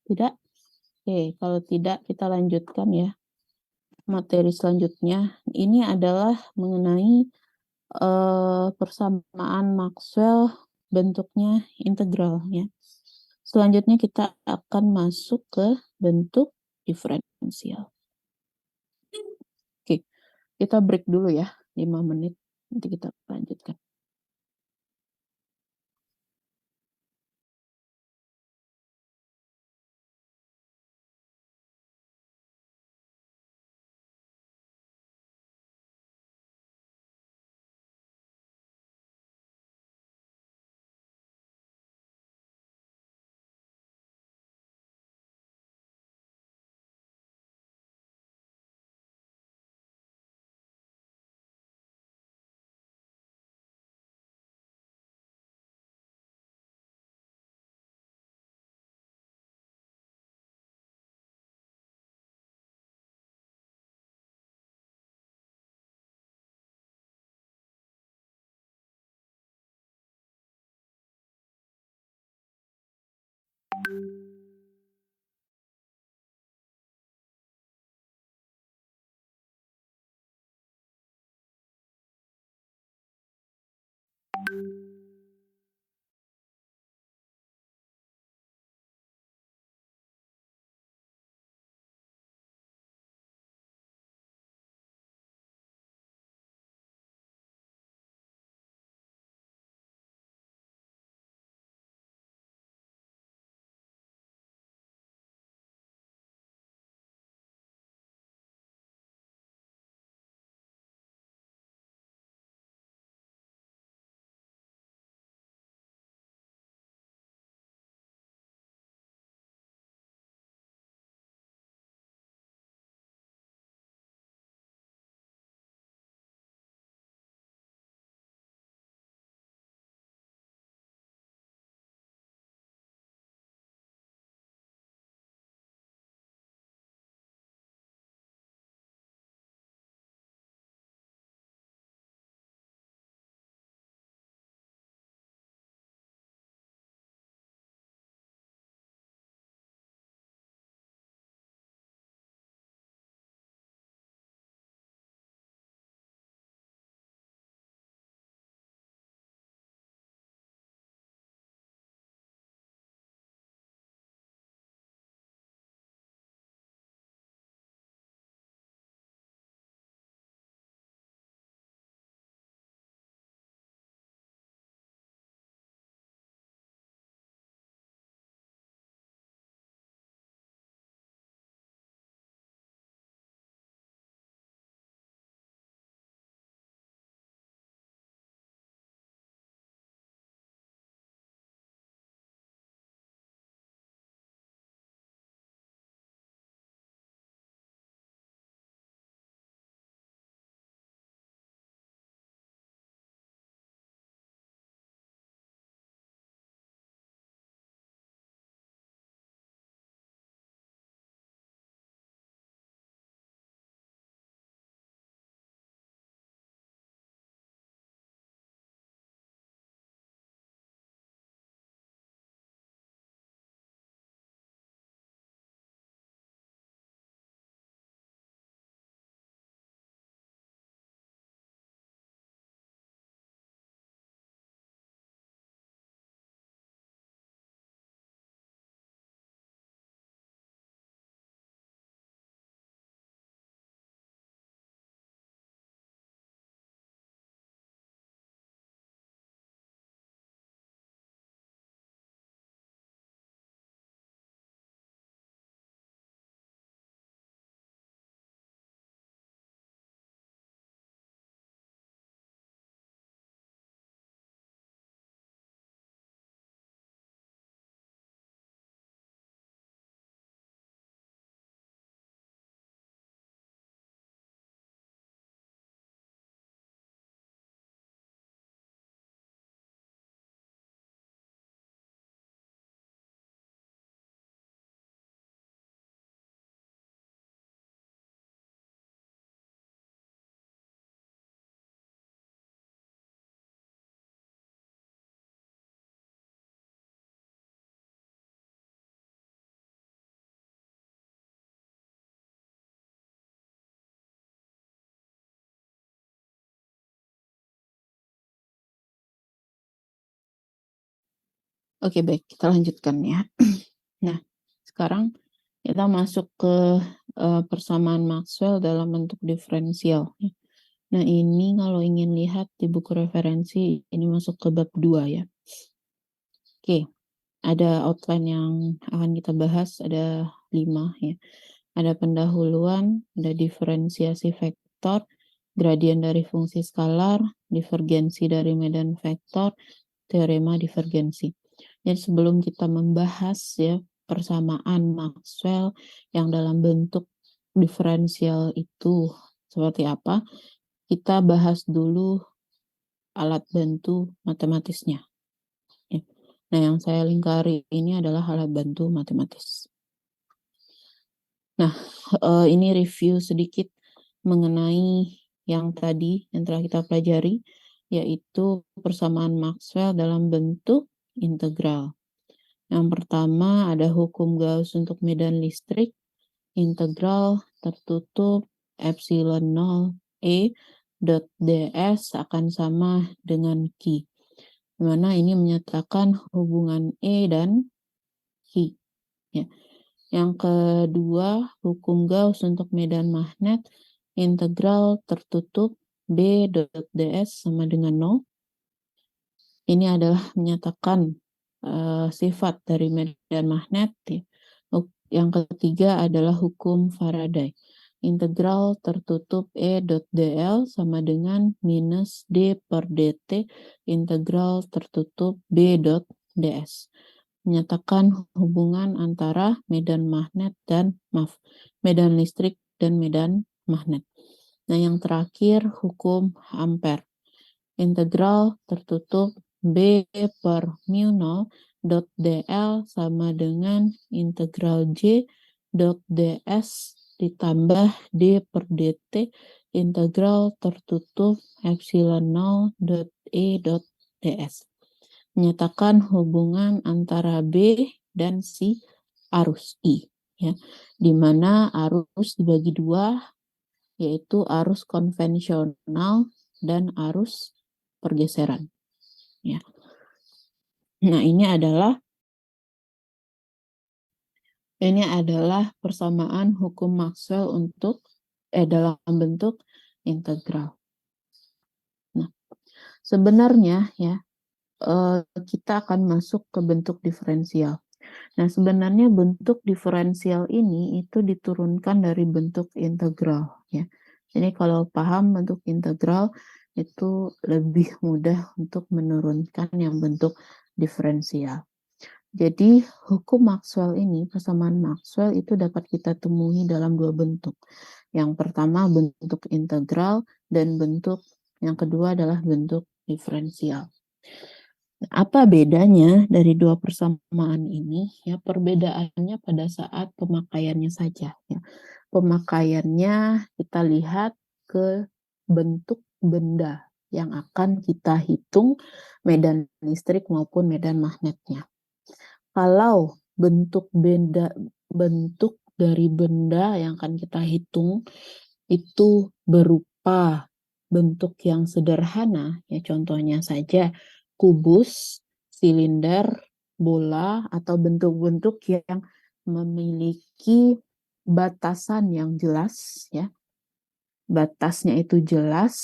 Tidak? Oke, kalau tidak kita lanjutkan ya. Materi selanjutnya ini adalah mengenai persamaan Maxwell bentuknya integral ya. Selanjutnya kita akan masuk ke bentuk diferensial. Oke, kita break dulu ya 5 menit, nanti kita lanjutkan. Oke, baik, kita lanjutkan ya. Nah, sekarang kita masuk ke persamaan Maxwell dalam bentuk diferensial. Nah, ini kalau ingin lihat di buku referensi, ini masuk ke bab 2 ya. Oke, ada outline yang akan kita bahas, ada 5 ya. Ada pendahuluan, ada diferensiasi vektor, gradien dari fungsi skalar, divergensi dari medan vektor, teorema divergensi. Jadi sebelum kita membahas ya persamaan Maxwell yang dalam bentuk diferensial itu seperti apa, kita bahas dulu alat bantu matematisnya. Ya. Nah, yang saya lingkari ini adalah alat bantu matematis. Nah, ini review sedikit mengenai yang tadi yang telah kita pelajari, yaitu persamaan Maxwell dalam bentuk integral. Yang pertama ada hukum Gauss untuk medan listrik, integral tertutup epsilon 0 E dot ds akan sama dengan Q. Dimana ini menyatakan hubungan E dan Q. Ya. Yang kedua, hukum Gauss untuk medan magnet, integral tertutup B dot ds sama dengan 0. Ini adalah menyatakan sifat dari medan magnet. Yang ketiga adalah hukum Faraday. Integral tertutup E dot dl sama dengan minus D per dt integral tertutup B dot ds. Menyatakan hubungan antara medan listrik dan medan magnet. Nah, yang terakhir hukum Ampere. Integral tertutup B per mu 0 dot dl sama dengan integral J dot ds ditambah D per dt integral tertutup epsilon 0 dot E dot ds. Menyatakan hubungan antara B dan si arus I, ya, di mana arus dibagi dua, yaitu arus konvensional dan arus pergeseran. Ya. Nah, ini adalah persamaan hukum Maxwell untuk dalam bentuk integral. Nah, sebenarnya ya kita akan masuk ke bentuk diferensial. Nah, sebenarnya bentuk diferensial ini itu diturunkan dari bentuk integral ya. Jadi kalau paham bentuk integral itu lebih mudah untuk menurunkan yang bentuk diferensial. Jadi hukum Maxwell ini, persamaan Maxwell itu dapat kita temui dalam dua bentuk. Yang pertama bentuk integral dan bentuk yang kedua adalah bentuk diferensial. Apa bedanya dari dua persamaan ini? Ya, perbedaannya pada saat pemakaiannya saja. Ya. Pemakaiannya kita lihat ke bentuk benda yang akan kita hitung medan listrik maupun medan magnetnya. Kalau bentuk dari benda yang akan kita hitung itu berupa bentuk yang sederhana, ya contohnya saja kubus, silinder, bola, atau bentuk-bentuk yang memiliki batasan yang jelas, ya. Batasnya itu jelas,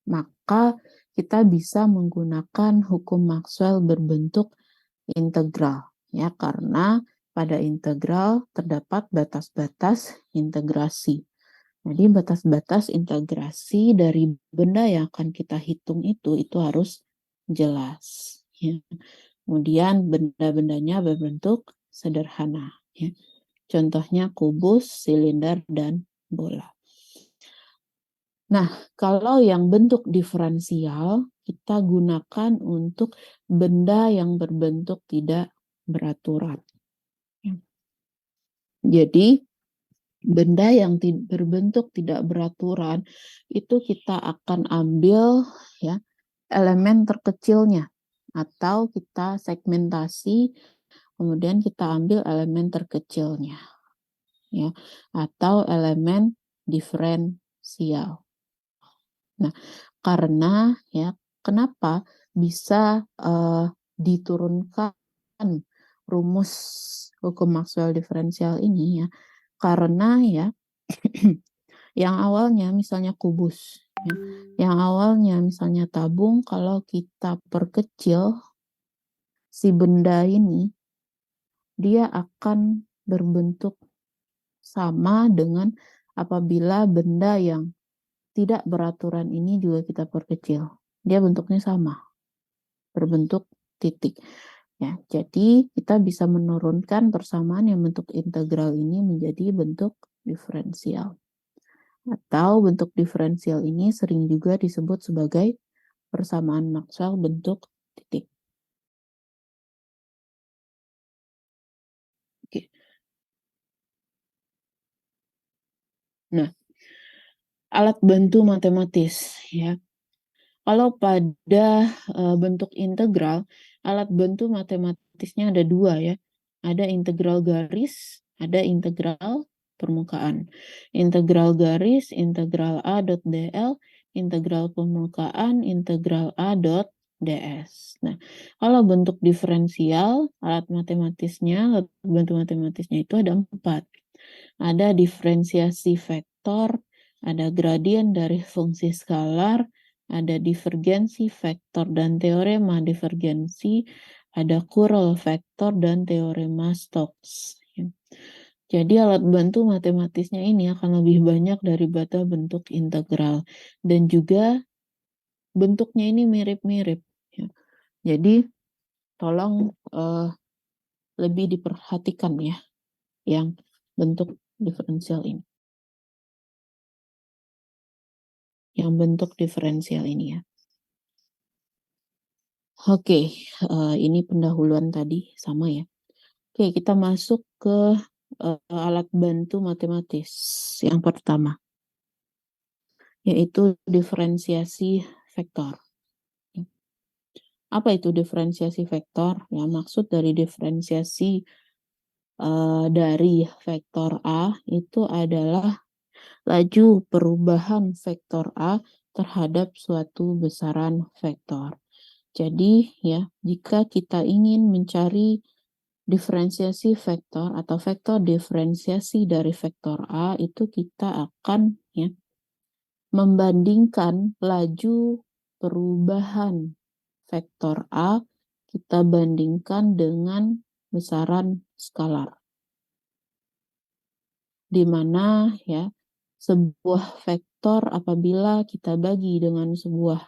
maka kita bisa menggunakan hukum Maxwell berbentuk integral, ya, karena pada integral terdapat batas-batas integrasi. Jadi batas-batas integrasi dari benda yang akan kita hitung itu harus jelas. Ya. Kemudian benda-bendanya berbentuk sederhana. Ya. Contohnya kubus, silinder, dan bola. Nah, kalau yang bentuk diferensial, kita gunakan untuk benda yang berbentuk tidak beraturan. Ya. Jadi, benda yang berbentuk tidak beraturan itu kita akan ambil ya elemen terkecilnya atau kita segmentasi kemudian kita ambil elemen terkecilnya ya atau elemen diferensial. Nah, karena ya kenapa bisa diturunkan rumus hukum Maxwell diferensial ini ya, karena ya yang awalnya misalnya kubus, ya, yang awalnya misalnya tabung, kalau kita perkecil si benda ini, dia akan berbentuk sama dengan apabila benda yang tidak beraturan ini juga kita perkecil. Dia bentuknya sama, berbentuk titik. Ya, jadi kita bisa menurunkan persamaan yang bentuk integral ini menjadi bentuk diferensial. Atau bentuk diferensial ini sering juga disebut sebagai persamaan Maxwell bentuk titik. Oke. Nah, alat bantu matematis ya. Kalau pada bentuk integral, alat bantu matematisnya ada dua ya. Ada integral garis, ada integral permukaan. Integral garis, integral A dot dl, integral permukaan, integral A dot ds. Nah, kalau bentuk diferensial, alat bantu matematisnya itu ada 4. Ada diferensiasi vektor, ada gradien dari fungsi skalar, ada divergensi vektor dan teorema divergensi, ada Curl vektor dan teorema Stokes. Jadi alat bantu matematisnya ini akan lebih banyak daripada bentuk integral dan juga bentuknya ini mirip-mirip. Jadi tolong lebih diperhatikan ya yang bentuk diferensial ini. Yang bentuk diferensial ini ya. Oke, ini pendahuluan tadi sama ya. Oke, kita masuk ke alat bantu matematis yang pertama, yaitu diferensiasi vektor. Apa itu diferensiasi vektor? Ya, maksud dari diferensiasi dari vektor A itu adalah laju perubahan vektor A terhadap suatu besaran vektor. Jadi ya, jika kita ingin mencari diferensiasi vektor atau vektor diferensiasi dari vektor A, itu kita akan ya membandingkan laju perubahan vektor A, kita bandingkan dengan besaran skalar. Di mana ya sebuah vektor apabila kita bagi dengan sebuah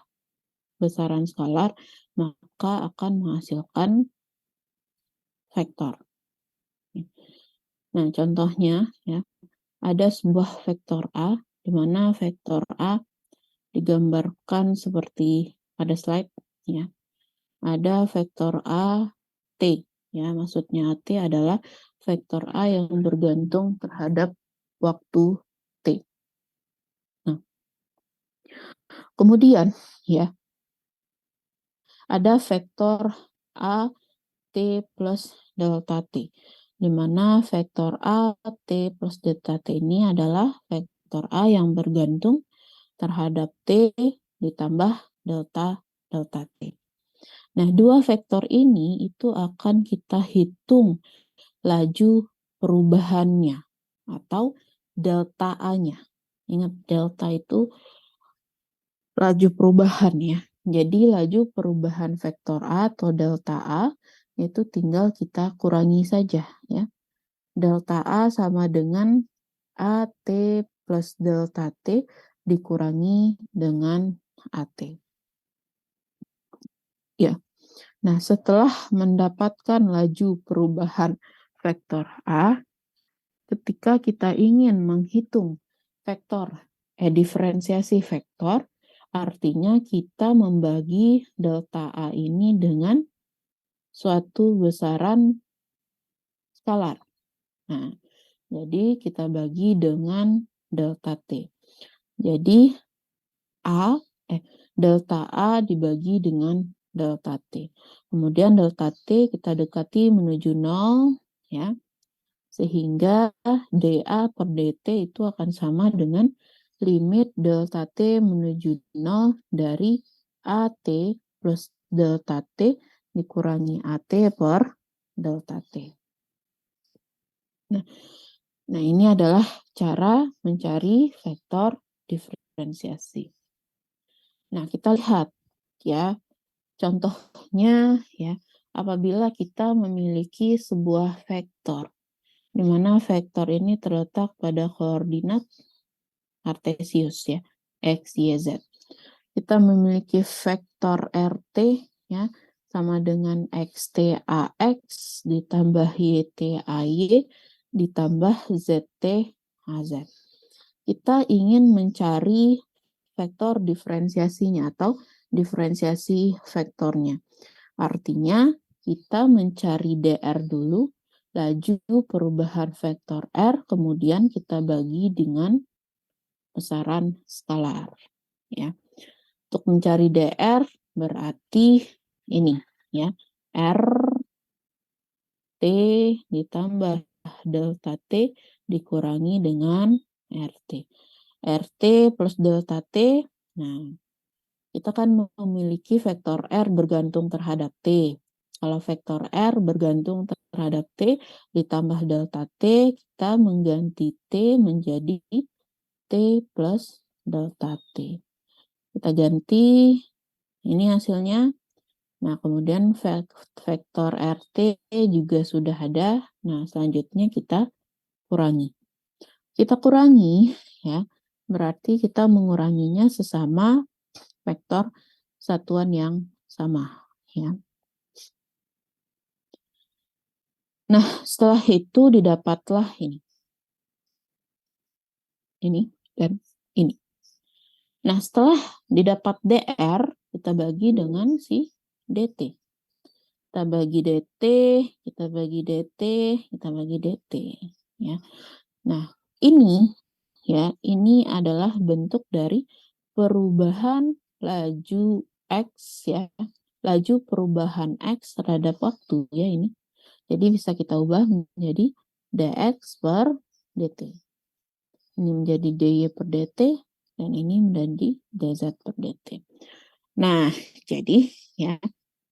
besaran skalar, maka akan menghasilkan vektor. Nah, contohnya ya, ada sebuah vektor A, di mana vektor A digambarkan seperti pada slide ya. Ada vektor A T ya, maksudnya T adalah vektor A yang bergantung terhadap waktu T. Nah, kemudian ya, ada vektor A T plus delta T, di mana vektor A T plus delta T ini adalah vektor A yang bergantung terhadap T ditambah delta T. Nah, dua vektor ini itu akan kita hitung laju perubahannya atau delta A-nya. Ingat, delta itu laju perubahan ya. Jadi laju perubahan vektor A atau delta A itu tinggal kita kurangi saja ya. Delta A sama dengan AT plus delta T dikurangi dengan AT. Ya. Nah, setelah mendapatkan laju perubahan vektor A, ketika kita ingin menghitung diferensiasi vektor, artinya kita membagi delta A ini dengan suatu besaran skalar. Nah, jadi kita bagi dengan delta T. Jadi delta A dibagi dengan delta T. Kemudian delta T kita dekati menuju 0 ya. Sehingga dA per dt itu akan sama dengan limit delta T menuju 0 dari AT plus delta T dikurangi AT per delta T. Nah, ini adalah cara mencari vektor diferensiasi. Nah, kita lihat ya, contohnya ya, apabila kita memiliki sebuah vektor, di mana vektor ini terletak pada koordinat kartesius ya, x, y, z. Kita memiliki vektor RT ya, sama dengan XTAX ditambah YTAY ditambah ZTAZ. Kita ingin mencari vektor diferensiasinya atau diferensiasi vektornya. Artinya kita mencari DR dulu, laju perubahan vektor R, kemudian kita bagi dengan besaran skalar. Ya. Untuk mencari DR berarti ini ya, R T ditambah delta T dikurangi dengan RT. RT plus delta T, nah kita kan memiliki vektor R bergantung terhadap T. Kalau vektor R bergantung terhadap T ditambah delta T, kita mengganti T menjadi T plus delta T. Kita ganti, ini hasilnya. Nah, kemudian vektor RT juga sudah ada. Nah, selanjutnya kita kurangi. Kita kurangi, ya, berarti kita menguranginya sesama vektor satuan yang sama. Ya. Nah, setelah itu didapatlah ini. Ini dan ini. Nah, setelah didapat DR, kita bagi dengan si DT. Kita bagi DT, kita bagi DT, kita bagi DT. Ya. Nah, ini ya, ini adalah bentuk dari perubahan laju X ya. Laju perubahan X terhadap waktu ya ini. Jadi bisa kita ubah menjadi dx per dt. Ini menjadi dy per dt dan ini menjadi dz per dt. Nah, jadi ya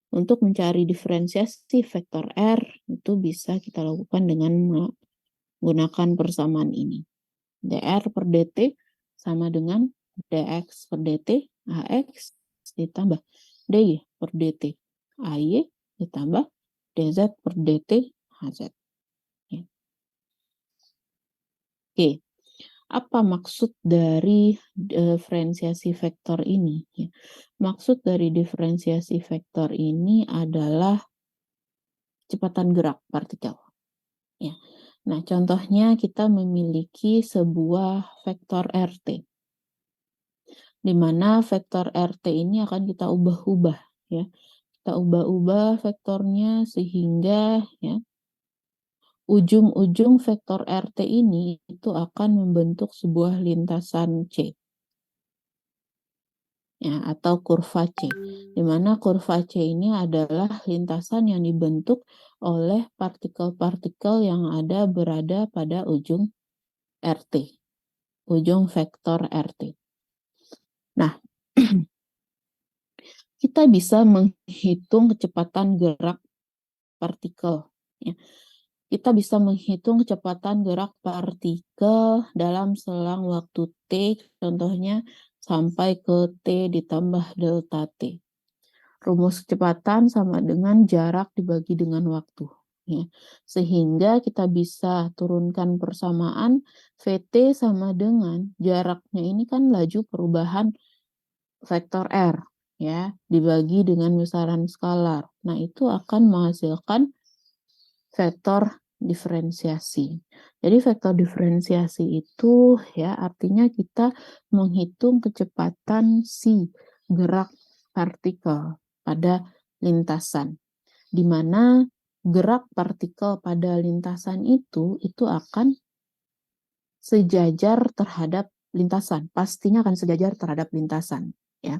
untuk mencari diferensiasi vektor R itu bisa kita lakukan dengan menggunakan persamaan ini. dr per dt sama dengan dx per dt ax ditambah dy per dt ay ditambah dz per dt hz. Ya. Oke, apa maksud dari diferensiasi vektor ini? Ya. Maksud dari diferensiasi vektor ini adalah kecepatan gerak partikel. Ya. Nah, contohnya kita memiliki sebuah vektor RT, di mana vektor RT ini akan kita ubah-ubah, ya. Kita ubah-ubah vektornya sehingga ya ujung-ujung vektor RT ini itu akan membentuk sebuah lintasan C. Ya, atau kurva C, di mana kurva C ini adalah lintasan yang dibentuk oleh partikel-partikel yang berada pada ujung RT, ujung vektor RT. Nah, kita bisa menghitung kecepatan gerak partikel. Ya. Kita bisa menghitung kecepatan gerak partikel dalam selang waktu T, contohnya sampai ke T ditambah delta T. Rumus kecepatan sama dengan jarak dibagi dengan waktu. Ya. Sehingga kita bisa turunkan persamaan VT sama dengan jaraknya ini kan laju perubahan vektor R ya dibagi dengan besaran skalar. Nah, itu akan menghasilkan vektor diferensiasi. Jadi vektor diferensiasi itu ya artinya kita menghitung kecepatan si gerak partikel pada lintasan, di mana gerak partikel pada lintasan itu akan sejajar terhadap lintasan, pastinya akan sejajar terhadap lintasan ya.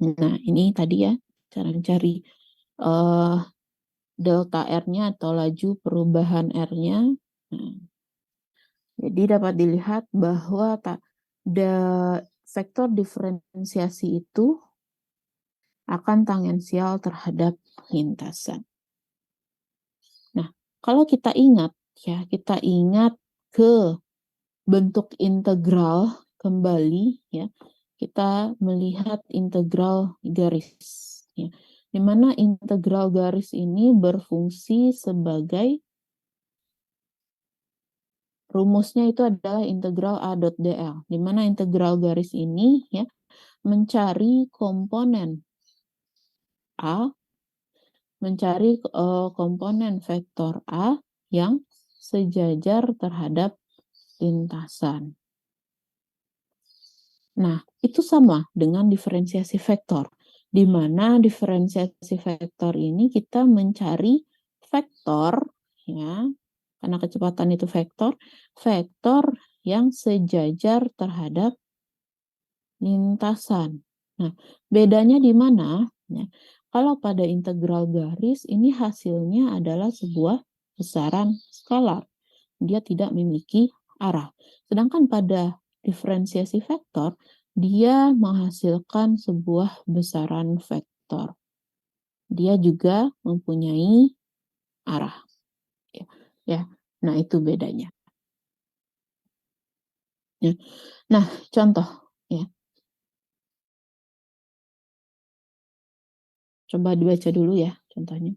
Nah, ini tadi ya cara mencari delta R-nya atau laju perubahan R-nya. Nah, jadi dapat dilihat bahwa vektor diferensiasi itu akan tangensial terhadap lintasan. Nah, kalau kita ingat ya, kita ingat ke bentuk integral kembali ya, kita melihat integral garis ya, di mana integral garis ini berfungsi sebagai rumusnya itu adalah integral A dot dl, di mana integral garis ini ya mencari komponen A, mencari komponen vektor A yang sejajar terhadap lintasan. Nah, itu sama dengan diferensiasi vektor, di mana diferensiasi vektor ini kita mencari vektor, ya, karena kecepatan itu vektor, vektor yang sejajar terhadap lintasan. Nah, bedanya di mana? Ya, kalau pada integral garis, ini hasilnya adalah sebuah besaran skalar. Dia tidak memiliki arah. Sedangkan pada diferensiasi vektor, dia menghasilkan sebuah besaran vektor. Dia juga mempunyai arah. Ya. Nah, itu bedanya. Ya. Nah, contoh ya. Coba dibaca dulu ya contohnya.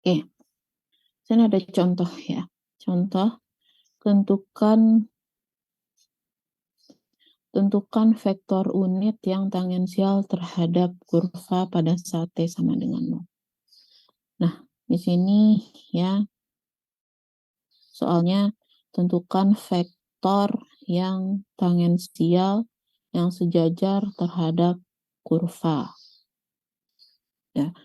Oke, sini ada contoh ya. Contoh tentukan vektor unit yang tangensial terhadap kurva pada saat T sama dengan 0. Nah, di sini ya soalnya tentukan vektor yang tangensial yang sejajar terhadap kurva. Ya.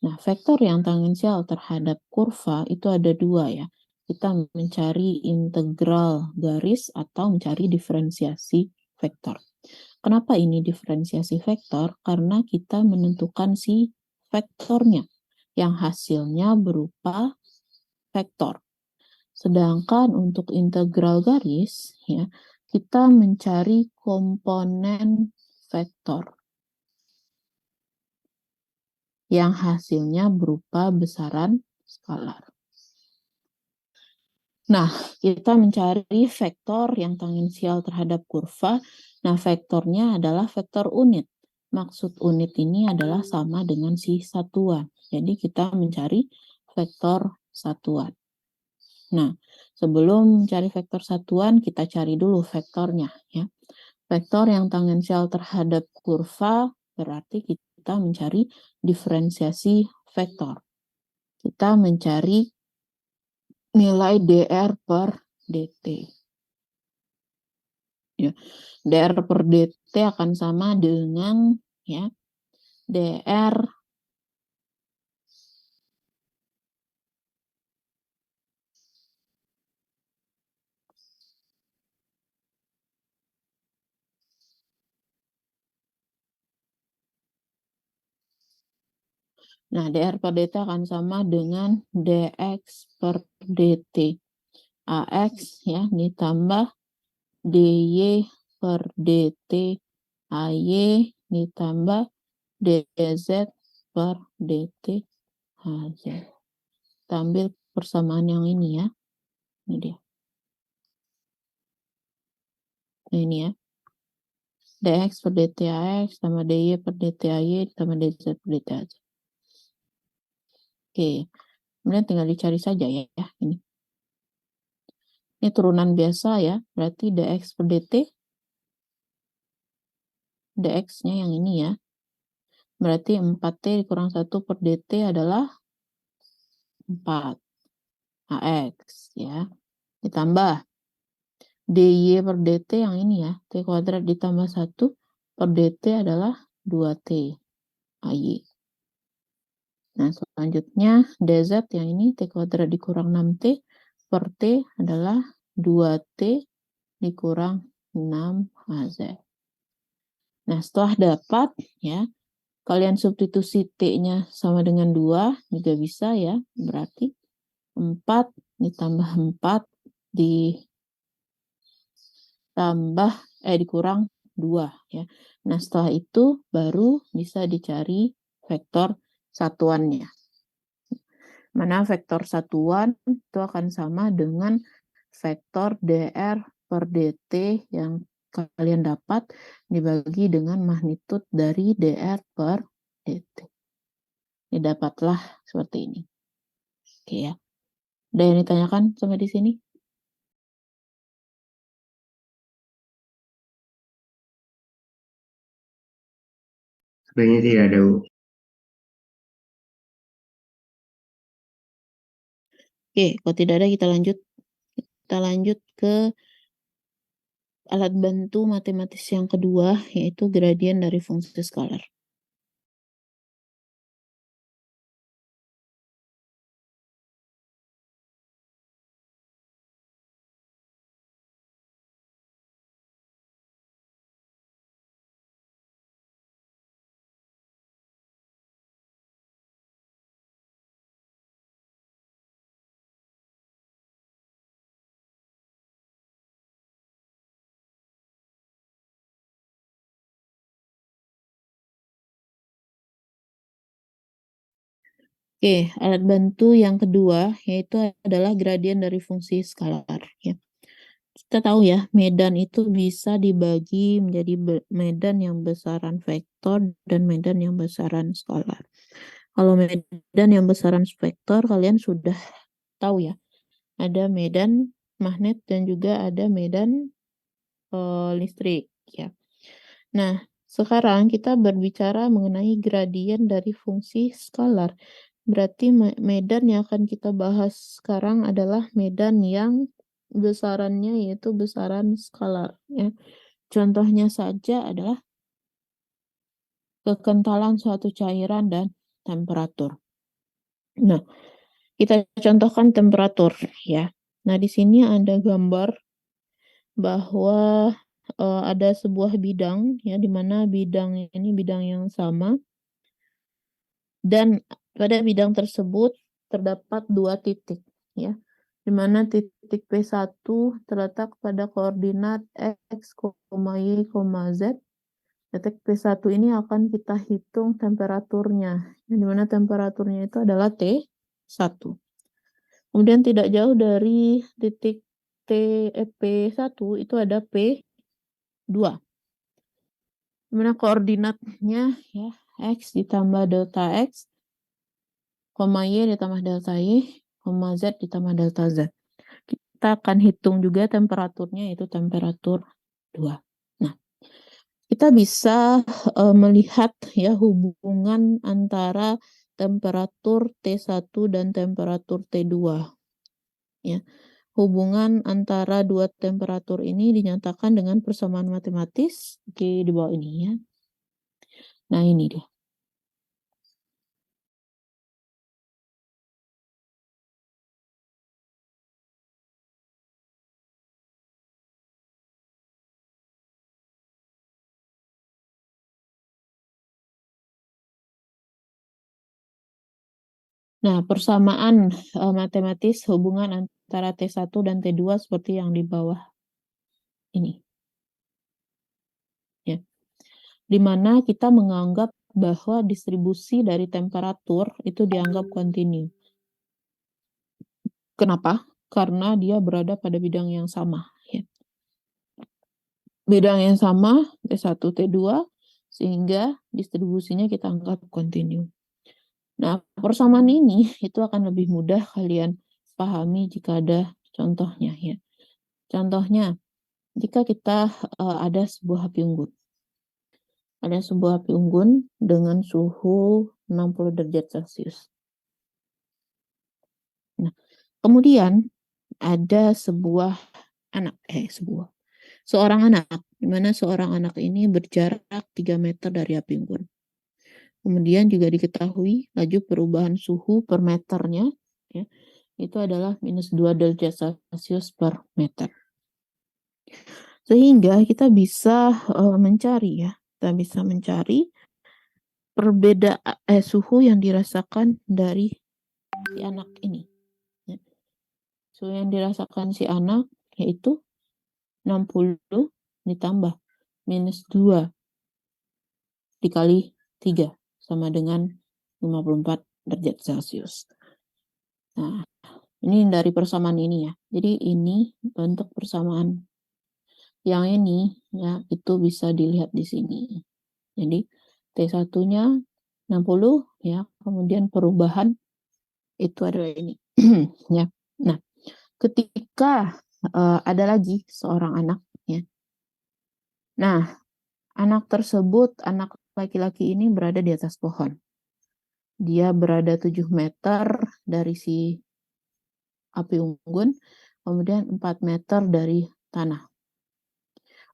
Nah, vektor yang tangensial terhadap kurva itu ada dua ya. Kita mencari integral garis atau mencari diferensiasi vektor. Kenapa ini diferensiasi vektor? Karena kita menentukan si vektornya yang hasilnya berupa vektor. Sedangkan untuk integral garis ya, kita mencari komponen vektor yang hasilnya berupa besaran skalar. Nah, kita mencari vektor yang tangensial terhadap kurva. Nah, vektornya adalah vektor unit. Maksud unit ini adalah sama dengan si satuan. Jadi kita mencari vektor satuan. Nah, sebelum mencari vektor satuan, kita cari dulu vektornya ya. Vektor yang tangensial terhadap kurva berarti kita mencari diferensiasi vektor. Kita mencari nilai dr per dt. Ya, dr per dt akan sama dengan ya dr Nah, dr per dt akan sama dengan dx per dt. Ax ya ditambah dy per dt ay ditambah dz per dt hz. Kita ambil persamaan yang ini ya. Ini dia. Nah, ini ya. dx per dt ax tambah dy per dt ay tambah dz per dt hz. Oke. Kemudian tinggal dicari saja ya ini. Ini turunan biasa ya. Berarti dx per dt dx-nya yang ini ya. Berarti 4t dikurang 1 per dt adalah 4 ax ya. Ditambah dy per dt yang ini ya. T kuadrat ditambah 1 per dt adalah 2t ay. Nah, selanjutnya dz yang ini t kuadrat dikurang 6t per t adalah 2t dikurang 6hz. Nah, setelah dapat ya, kalian substitusi t-nya sama dengan 2 juga bisa ya. Berarti 4 ditambah 4 dikurang 2 ya. Nah, setelah itu baru bisa dicari vektor satuannya. Mana vektor satuan itu akan sama dengan vektor dr per dt yang kalian dapat dibagi dengan magnitud dari dr per dt. Ini dapatlah seperti ini. Oke ya. Ada yang ditanyakan sampai di sini? Sebenarnya tidak ada, Bu. Oke, kalau tidak ada kita lanjut. Kita lanjut ke alat bantu matematis yang kedua, yaitu gradien dari fungsi skalar. Oke, alat bantu yang kedua yaitu adalah gradien dari fungsi skalar. Ya. Kita tahu ya, medan itu bisa dibagi menjadi medan yang besaran vektor dan medan yang besaran skalar. Kalau medan yang besaran vektor kalian sudah tahu ya, ada medan magnet dan juga ada medan listrik. Ya. Nah, sekarang kita berbicara mengenai gradien dari fungsi skalar. Berarti medan yang akan kita bahas sekarang adalah medan yang besarannya yaitu besaran skalar ya. Contohnya saja adalah kekentalan suatu cairan dan temperatur. Nah, kita contohkan temperatur ya. Nah, di sini ada gambar bahwa ada sebuah bidang ya, di mana bidang ini bidang yang sama dan pada bidang tersebut terdapat 2 titik ya, di mana titik P1 terletak pada koordinat X, Y, Z. Titik P1 ini akan kita hitung temperaturnya, di mana temperaturnya itu adalah T1. Kemudian tidak jauh dari titik P1 itu ada P2. Di mana koordinatnya ya X ditambah delta X, Y ditambah delta Y, Z ditambah delta Z. Kita akan hitung juga temperaturnya, itu temperatur 2. Nah, kita bisa melihat ya hubungan antara temperatur T1 dan temperatur T2. Ya. Hubungan antara 2 temperatur ini dinyatakan dengan persamaan matematis di bawah ini ya. Nah, ini dia. Nah, persamaan matematis hubungan antara T1 dan T2 seperti yang di bawah ini. Ya. Di mana kita menganggap bahwa distribusi dari temperatur itu dianggap kontinu. Kenapa? Karena dia berada pada bidang yang sama. Ya. Bidang yang sama, T1, T2, sehingga distribusinya kita anggap kontinu. Nah, persamaan ini itu akan lebih mudah kalian pahami jika ada contohnya ya. Contohnya, jika kita ada sebuah api unggun. Ada sebuah api unggun dengan suhu 60 derajat Celcius. Nah, kemudian ada seorang anak, di mana seorang anak ini berjarak 3 meter dari api unggun. Kemudian juga diketahui laju perubahan suhu per meternya ya, itu adalah -2 derajat Celcius per meter. Sehingga kita bisa mencari perbedaan suhu yang dirasakan dari si anak ini. Ya. Suhu yang dirasakan si anak yaitu 60 ditambah -2 dikali 3 sama dengan 54 derajat Celcius. Nah, ini dari persamaan ini ya. Jadi ini bentuk persamaan. Yang ini ya itu bisa dilihat di sini. Jadi T1-nya 60 ya, kemudian perubahan itu adalah ini. Ya. Nah, ketika ada lagi seorang anak ya. Nah, anak tersebut, anak laki-laki ini berada di atas pohon. Dia berada 7 meter dari si api unggun, kemudian 4 meter dari tanah.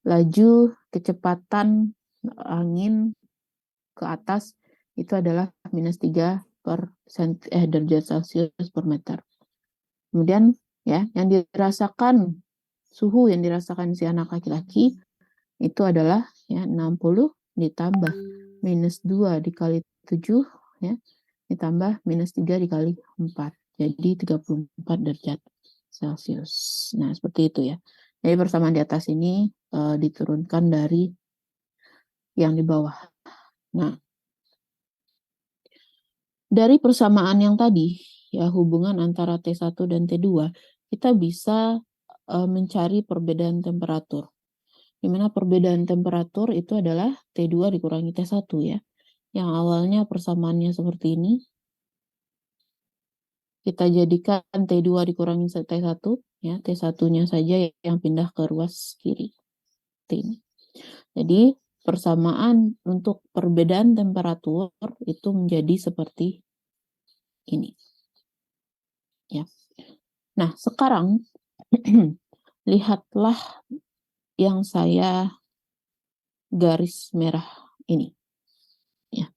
Laju kecepatan angin ke atas itu adalah -3 derajat Celcius per meter. Kemudian ya, yang dirasakan suhu yang dirasakan si anak laki-laki itu adalah ya 60 ditambah -2 dikali 7 ya, ditambah -3 dikali 4. Jadi 34 derajat Celcius. Nah, seperti itu ya. Jadi persamaan di atas ini diturunkan dari yang di bawah. Nah, dari persamaan yang tadi, ya hubungan antara T1 dan T2, kita bisa mencari perbedaan temperatur. Di mana perbedaan temperatur itu adalah T2 dikurangi T1 ya. Yang awalnya persamaannya seperti ini. Kita jadikan T2 dikurangi T1, ya, T1-nya saja yang pindah ke ruas kiri. T ini. Jadi, persamaan untuk perbedaan temperatur itu menjadi seperti ini. Ya. Nah, sekarang lihatlah yang saya garis merah ini. Ya.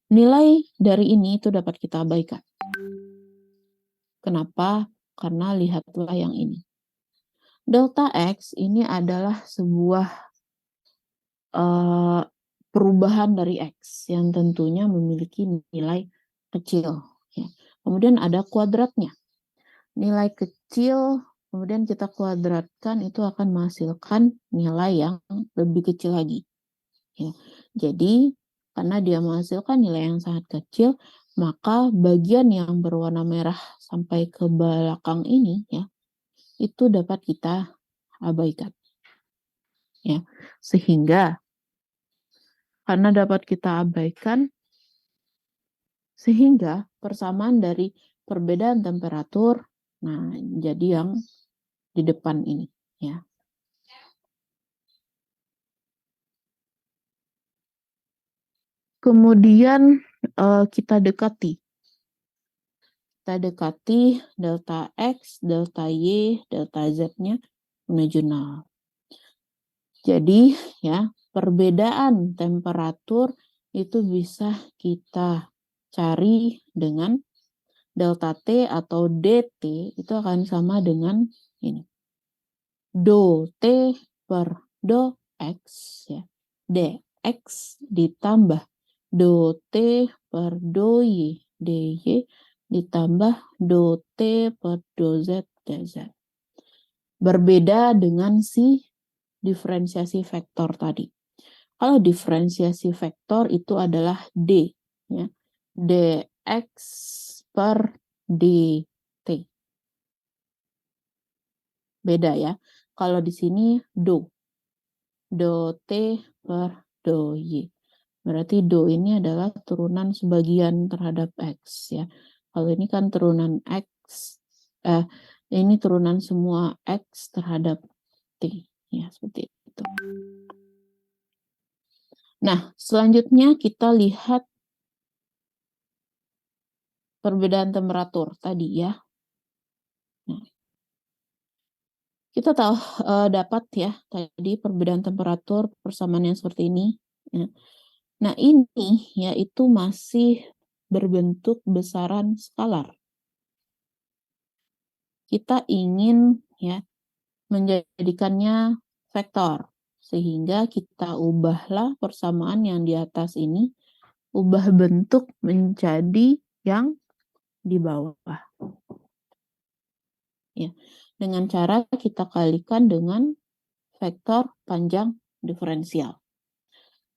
Nilai dari ini itu dapat kita abaikan. Kenapa? Karena lihatlah yang ini. Delta X ini adalah sebuah perubahan dari X yang tentunya memiliki nilai kecil. Ya. Kemudian ada kuadratnya. Nilai kecil, kemudian kita kuadratkan, itu akan menghasilkan nilai yang lebih kecil lagi. Ya. Jadi, karena dia menghasilkan nilai yang sangat kecil, maka bagian yang berwarna merah sampai ke belakang ini, ya, itu dapat kita abaikan. Ya. Sehingga, karena dapat kita abaikan, sehingga persamaan dari perbedaan temperatur, nah, jadi yang di depan ini, ya. Kemudian kita dekati delta X, delta Y, delta Z-nya menuju 0. Jadi ya, perbedaan temperatur itu bisa kita cari dengan delta T atau DT itu akan sama dengan ini. Do T per do X, ya. dx ditambah do T per do Y dy ditambah do T per do Z dz. Berbeda dengan si diferensiasi vektor tadi. Kalau diferensiasi vektor itu adalah D, ya. dx per dt. Beda ya. Kalau di sini do T per do Y. Berarti do ini adalah turunan sebagian terhadap X, ya. Kalau ini kan turunan X, ini turunan semua X terhadap T, ya, seperti itu. Nah, selanjutnya kita lihat perbedaan temperatur tadi, ya. Nah, kita tahu dapat ya tadi perbedaan temperatur persamaan yang seperti ini, ya. Nah, ini yaitu masih berbentuk besaran skalar. Kita ingin ya menjadikannya vektor, sehingga kita ubahlah persamaan yang di atas ini, ubah bentuk menjadi yang di bawah. Ya, dengan cara kita kalikan dengan vektor panjang diferensial.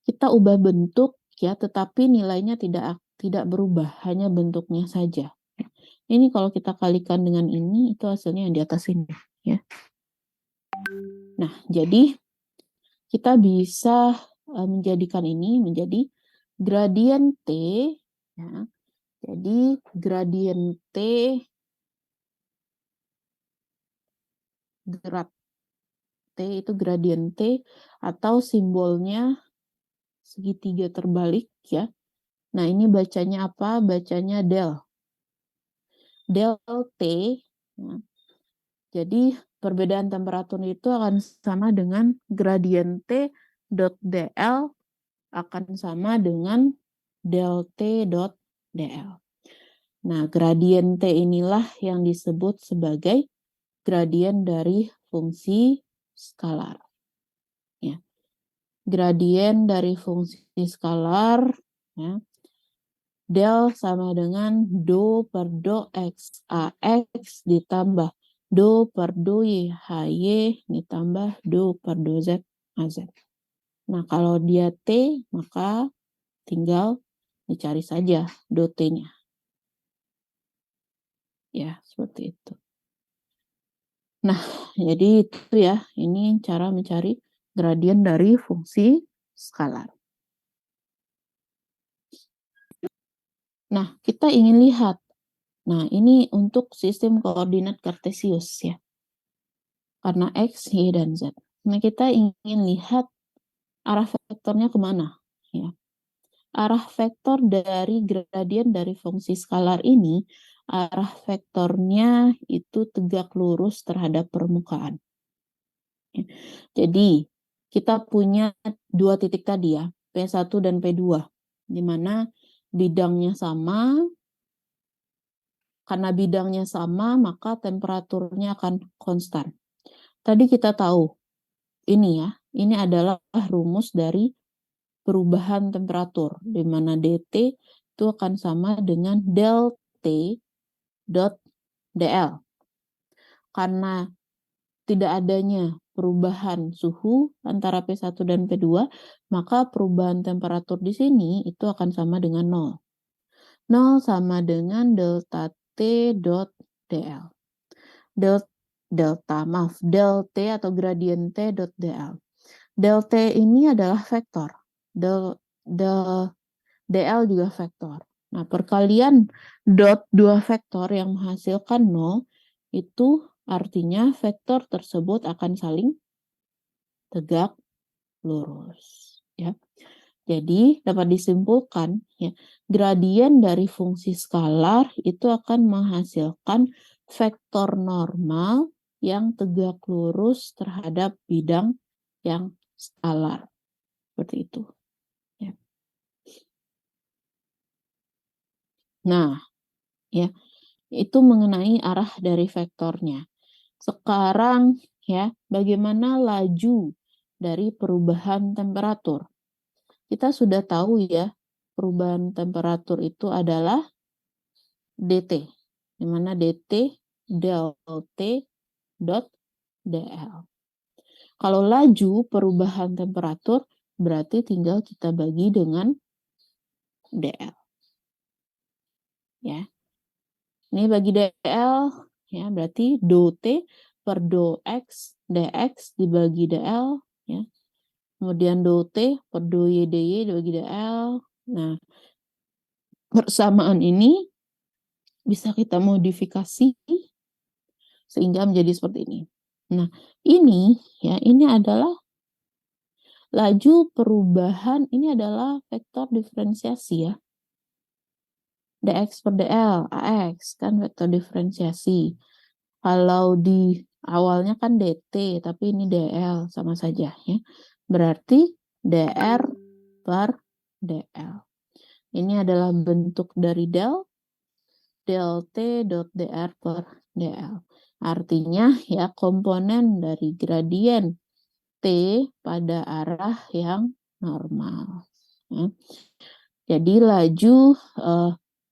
Kita ubah bentuk ya, tetapi nilainya tidak berubah, hanya bentuknya saja. Ini kalau kita kalikan dengan ini, itu hasilnya yang di atas ini, ya. Nah, jadi kita bisa menjadikan ini menjadi gradien T, ya. Jadi gradien T, grad T itu gradien T, atau simbolnya segitiga terbalik, ya. Nah, ini bacanya apa? Bacanya del. Del T, ya. Jadi perbedaan temperatur itu akan sama dengan gradien T dot dl akan sama dengan del T dot dl. Nah, gradien T inilah yang disebut sebagai gradien dari fungsi skalar. Ya. Gradien dari fungsi skalar, ya. Del sama dengan do per do X AX ditambah do per do Y HY ditambah do per do Z AZ. Nah, kalau dia T, maka tinggal dicari saja do T-nya. Ya, seperti itu. Nah, jadi itu ya, ini cara mencari gradien dari fungsi skalar. Nah, kita ingin lihat. Nah, ini untuk sistem koordinat kartesius ya. Karena X, Y, dan Z. Nah, kita ingin lihat arah vektornya kemana. Ya. Arah vektor dari gradien dari fungsi skalar ini, arah vektornya itu tegak lurus terhadap permukaan. Jadi, kita punya dua titik tadi ya, P1 dan P2, di mana bidangnya sama. Karena bidangnya sama, maka temperaturnya akan konstan. Tadi kita tahu, ini adalah rumus dari perubahan temperatur, di mana dt itu akan sama dengan del T dot dl. Karena tidak adanya perubahan suhu antara P1 dan P2, maka perubahan temperatur di sini itu akan sama dengan 0. 0 sama dengan delta T dot dl. Del T atau gradien T dot dl. Del T ini adalah vektor. dl juga vektor. Nah, perkalian dot dua vektor yang menghasilkan 0, itu artinya vektor tersebut akan saling tegak lurus. Ya. Jadi, dapat disimpulkan, ya, gradien dari fungsi skalar itu akan menghasilkan vektor normal yang tegak lurus terhadap bidang yang skalar. Seperti itu. Ya. Nah, ya, itu mengenai arah dari vektornya. Sekarang, ya, bagaimana laju dari perubahan temperatur? Kita sudah tahu ya, perubahan temperatur itu adalah dt, di mana dt del T dot dl. Kalau laju perubahan temperatur, berarti tinggal kita bagi dengan dl. Ya. Ini bagi dl, ya, berarti do T per do X dx dibagi dl, ya. Kemudian do T per do Y dy dibagi dl. Nah, persamaan ini bisa kita modifikasi sehingga menjadi seperti ini. Nah, ini adalah laju perubahan, ini adalah vektor diferensiasi ya. dx per dl, ax kan vektor diferensiasi. Kalau di awalnya kan dt, tapi ini dl sama saja ya. Berarti dr per dl. Ini adalah bentuk dari del T dot dr per dl. Artinya ya komponen dari gradien T pada arah yang normal. Ya. Jadi laju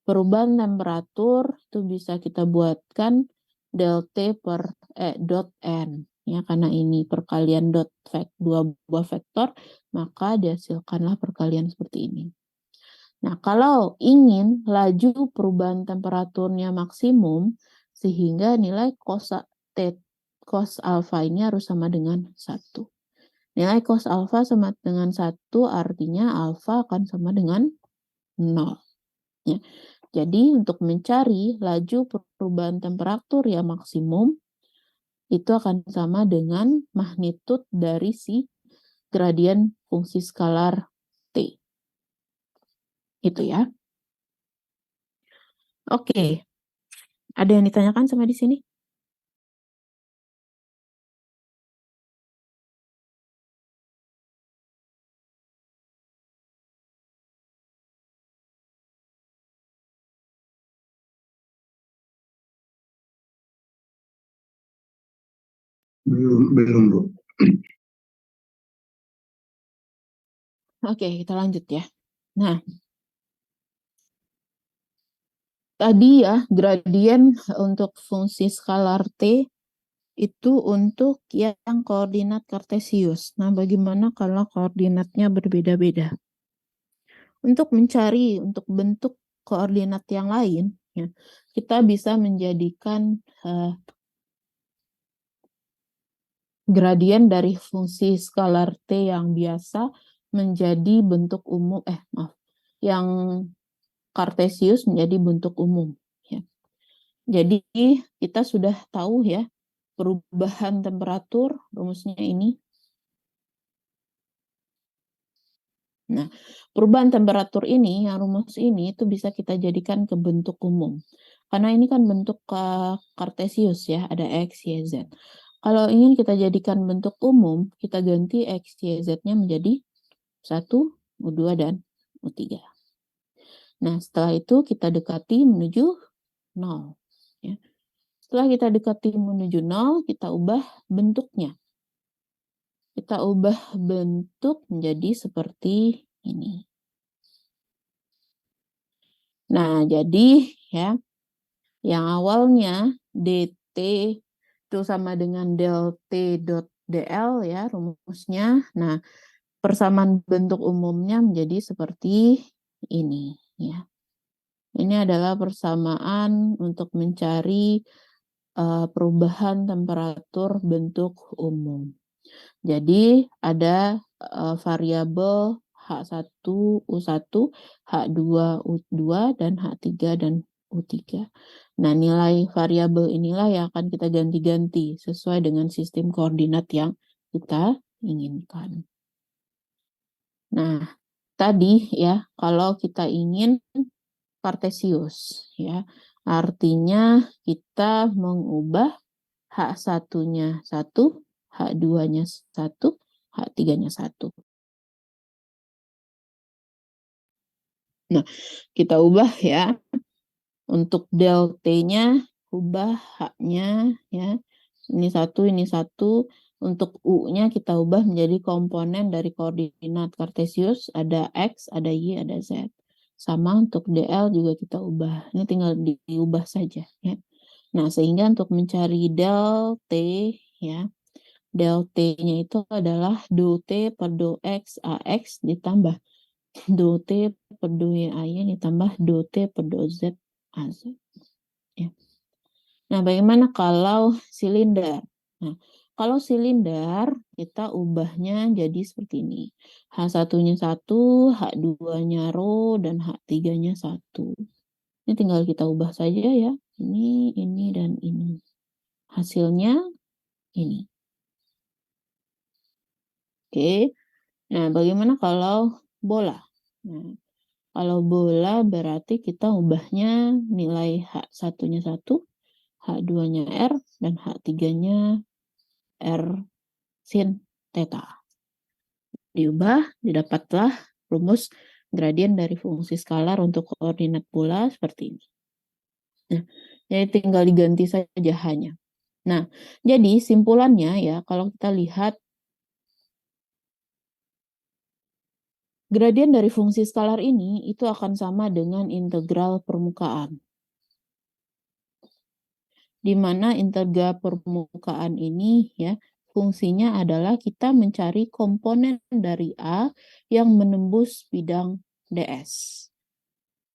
perubahan temperatur itu bisa kita buatkan del T per dot n. Ya, karena ini perkalian dot dua buah vektor, maka dihasilkanlah perkalian seperti ini. Nah, kalau ingin laju perubahan temperaturnya maksimum, sehingga nilai cos alfa ini harus sama dengan 1. Nilai cos alfa sama dengan 1 artinya alfa akan sama dengan 0. Ya. Jadi untuk mencari laju perubahan temperatur yang maksimum, itu akan sama dengan magnitud dari si gradien fungsi skalar T. Itu ya. Oke. Ada yang ditanyakan sama di sini? Belum, Bu. Oke, kita lanjut ya. Nah, tadi ya gradien untuk fungsi skalar T itu untuk yang koordinat kartesius. Nah, bagaimana kalau koordinatnya berbeda-beda? Untuk mencari untuk bentuk koordinat yang lain, ya, kita bisa menjadikan gradien dari fungsi skalar T yang biasa menjadi bentuk umum, yang kartesius menjadi bentuk umum. Ya. Jadi kita sudah tahu ya perubahan temperatur, rumusnya ini. Nah, perubahan temperatur ini, yang rumus ini itu bisa kita jadikan ke bentuk umum. Karena ini kan bentuk kartesius ya, ada X, Y, Z. Kalau ingin kita jadikan bentuk umum, kita ganti X, Y, Z-nya menjadi 1, U2, dan U3. Nah, setelah itu kita dekati menuju 0. Ya. Setelah kita dekati menuju 0, kita ubah bentuknya. Kita ubah bentuk menjadi seperti ini. Nah, jadi ya, yang awalnya dt itu sama dengan del T dot dl ya rumusnya. Nah, persamaan bentuk umumnya menjadi seperti ini ya. Ini adalah persamaan untuk mencari perubahan temperatur bentuk umum. Jadi ada variabel H1 U1, H2 U2 dan H3 dan U3. Nah, nilai variabel inilah yang akan kita ganti-ganti sesuai dengan sistem koordinat yang kita inginkan. Nah, tadi ya, kalau kita ingin kartesius ya, artinya kita mengubah H1-nya 1, H2-nya 1, H3-nya 1. Nah, kita ubah ya. Untuk del T-nya ubah H-nya ya. Ini 1, ini 1. Untuk U-nya kita ubah menjadi komponen dari koordinat kartesius, ada X, ada Y, ada Z. Sama untuk DL juga kita ubah. Ini tinggal diubah saja ya. Nah, sehingga untuk mencari del T ya, del T-nya itu adalah do T per do X AX ditambah do T per do YAY ditambah do T per do Z AZ. Ya. Nah, bagaimana kalau silinder? Nah, kalau silinder kita ubahnya jadi seperti ini. H1-nya 1, H2-nya rho, dan H3-nya 1. Ini tinggal kita ubah saja ya. Ini, dan ini. Hasilnya ini. Oke. Nah, bagaimana kalau bola? Nah, kalau bola berarti kita ubahnya nilai H1-nya 1, H2-nya R, dan H3-nya R sin theta. Diubah, didapatlah rumus gradien dari fungsi skalar untuk koordinat bola seperti ini. Nah, jadi tinggal diganti saja hanya. Nah, jadi simpulannya ya, kalau kita lihat gradien dari fungsi skalar ini itu akan sama dengan integral permukaan. Di mana integral permukaan ini ya fungsinya adalah kita mencari komponen dari A yang menembus bidang ds.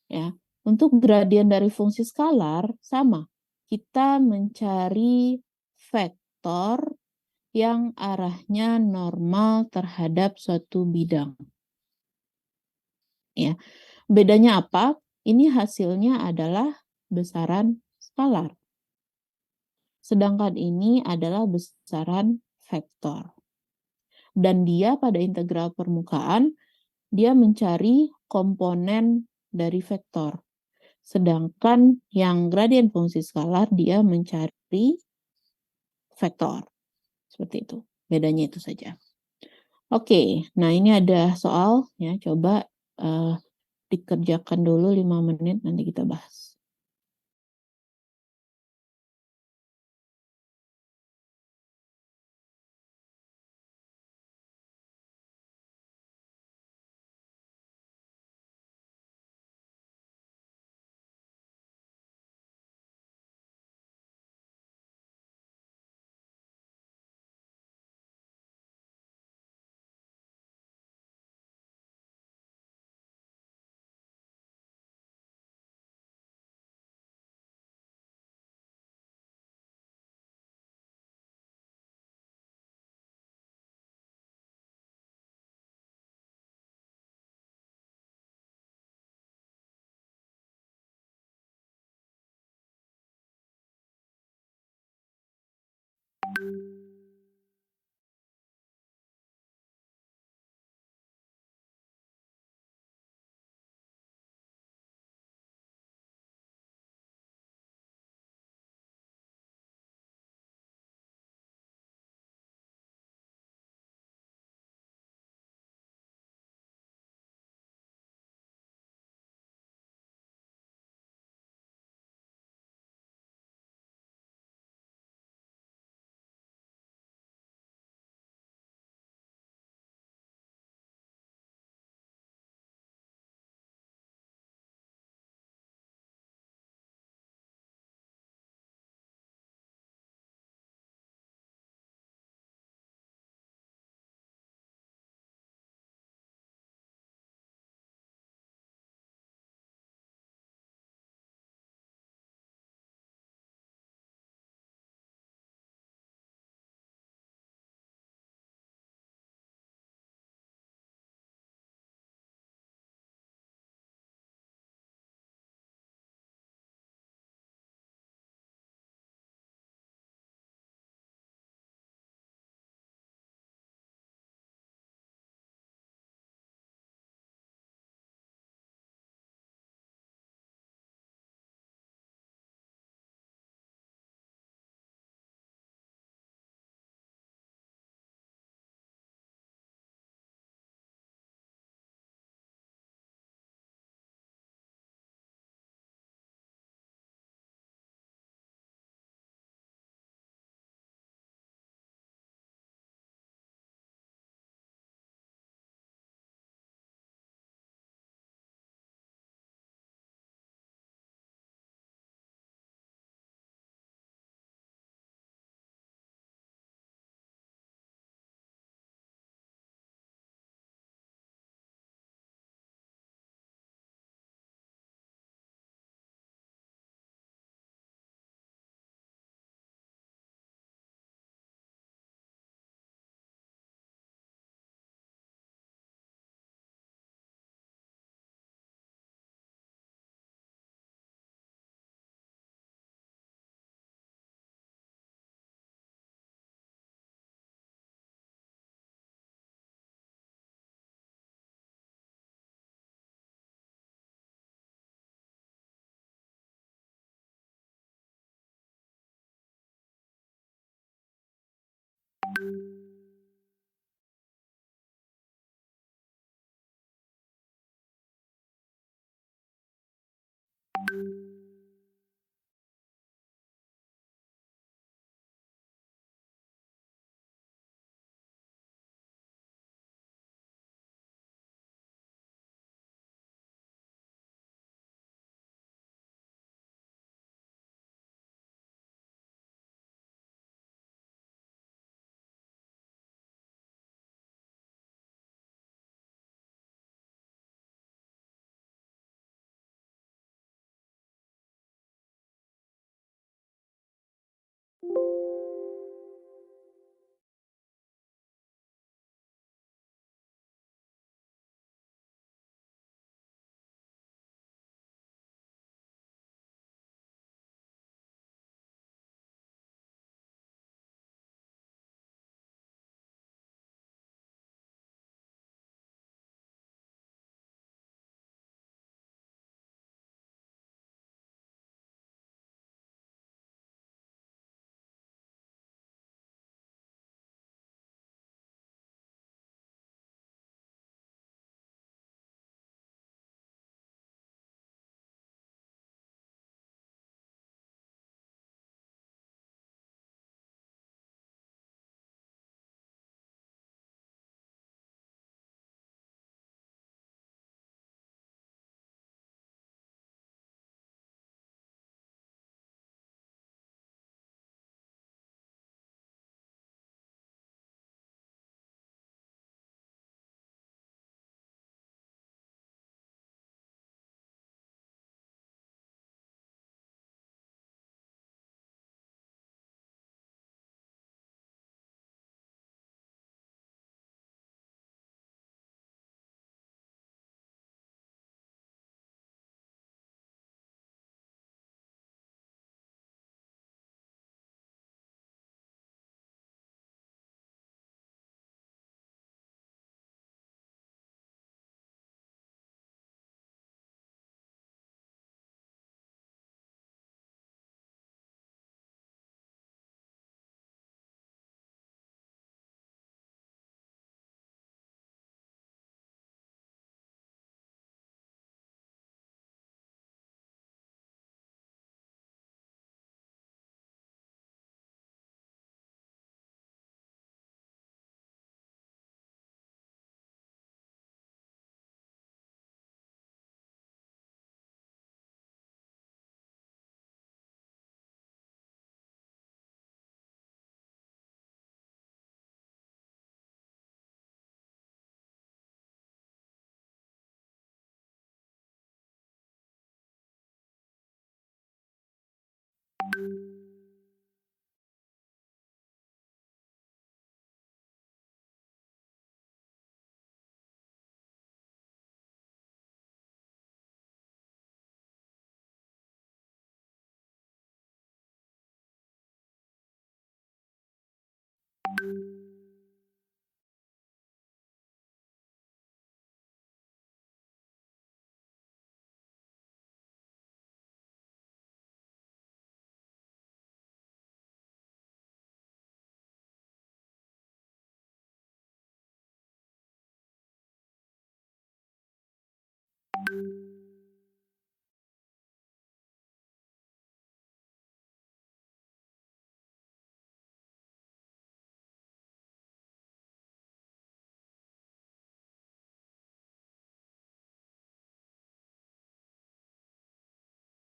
Ya, untuk gradien dari fungsi skalar sama. Kita mencari vektor yang arahnya normal terhadap suatu bidang. Ya. Bedanya apa? Ini hasilnya adalah besaran skalar. Sedangkan ini adalah besaran vektor. Dan dia pada integral permukaan, dia mencari komponen dari vektor. Sedangkan yang gradien fungsi skalar, dia mencari vektor. Seperti itu. Bedanya itu saja. Oke, nah ini ada soal ya, coba dikerjakan dulu 5 menit, nanti kita bahas.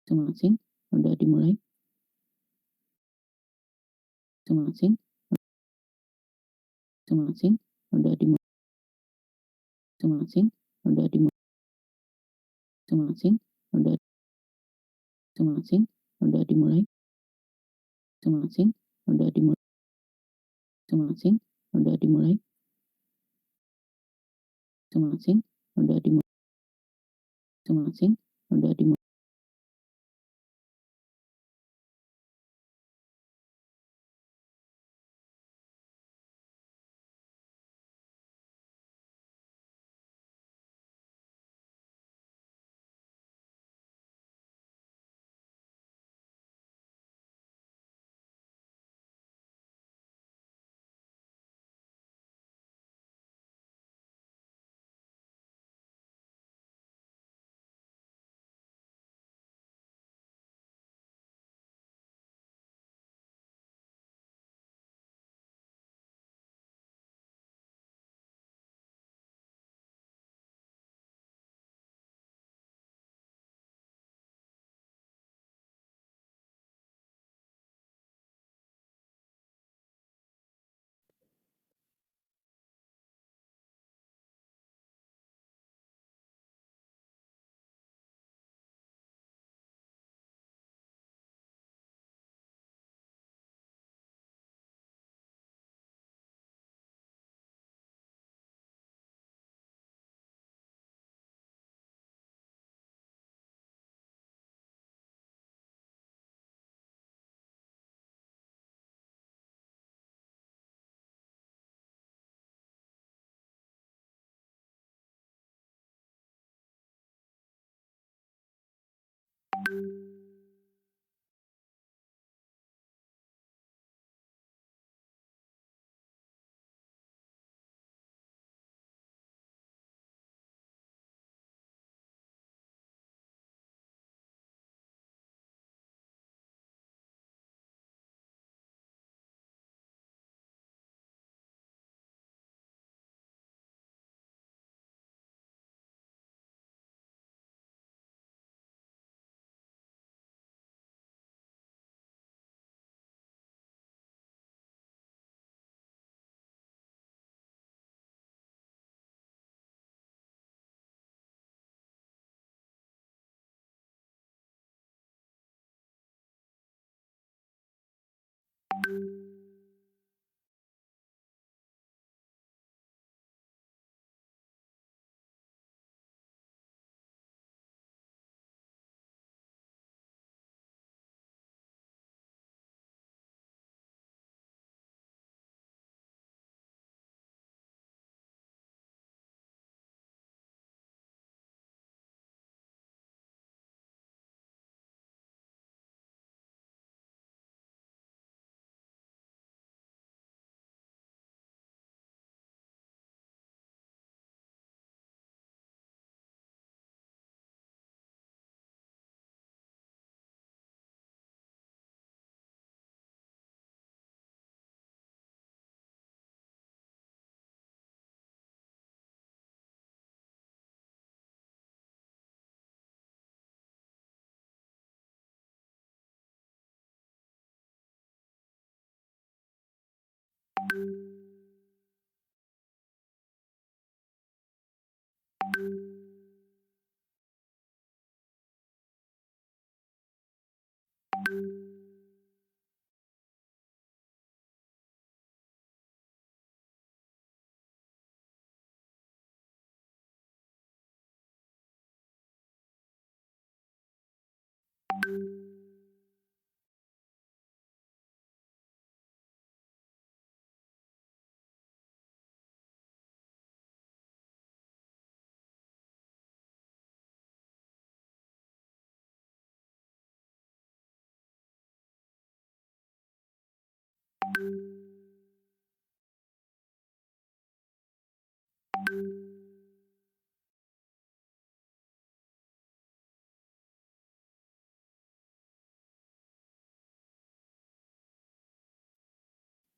Masing-masing udah dimulai. Masing-masing. Masing-masing udah dimulai. Masing-masing udah dimulai. Masing-masing udah. Masing-masing udah dimulai. Masing-masing udah dimulai. Masing-masing udah dimulai. Masing-masing udah dimulai. Masing-masing udah dimulai.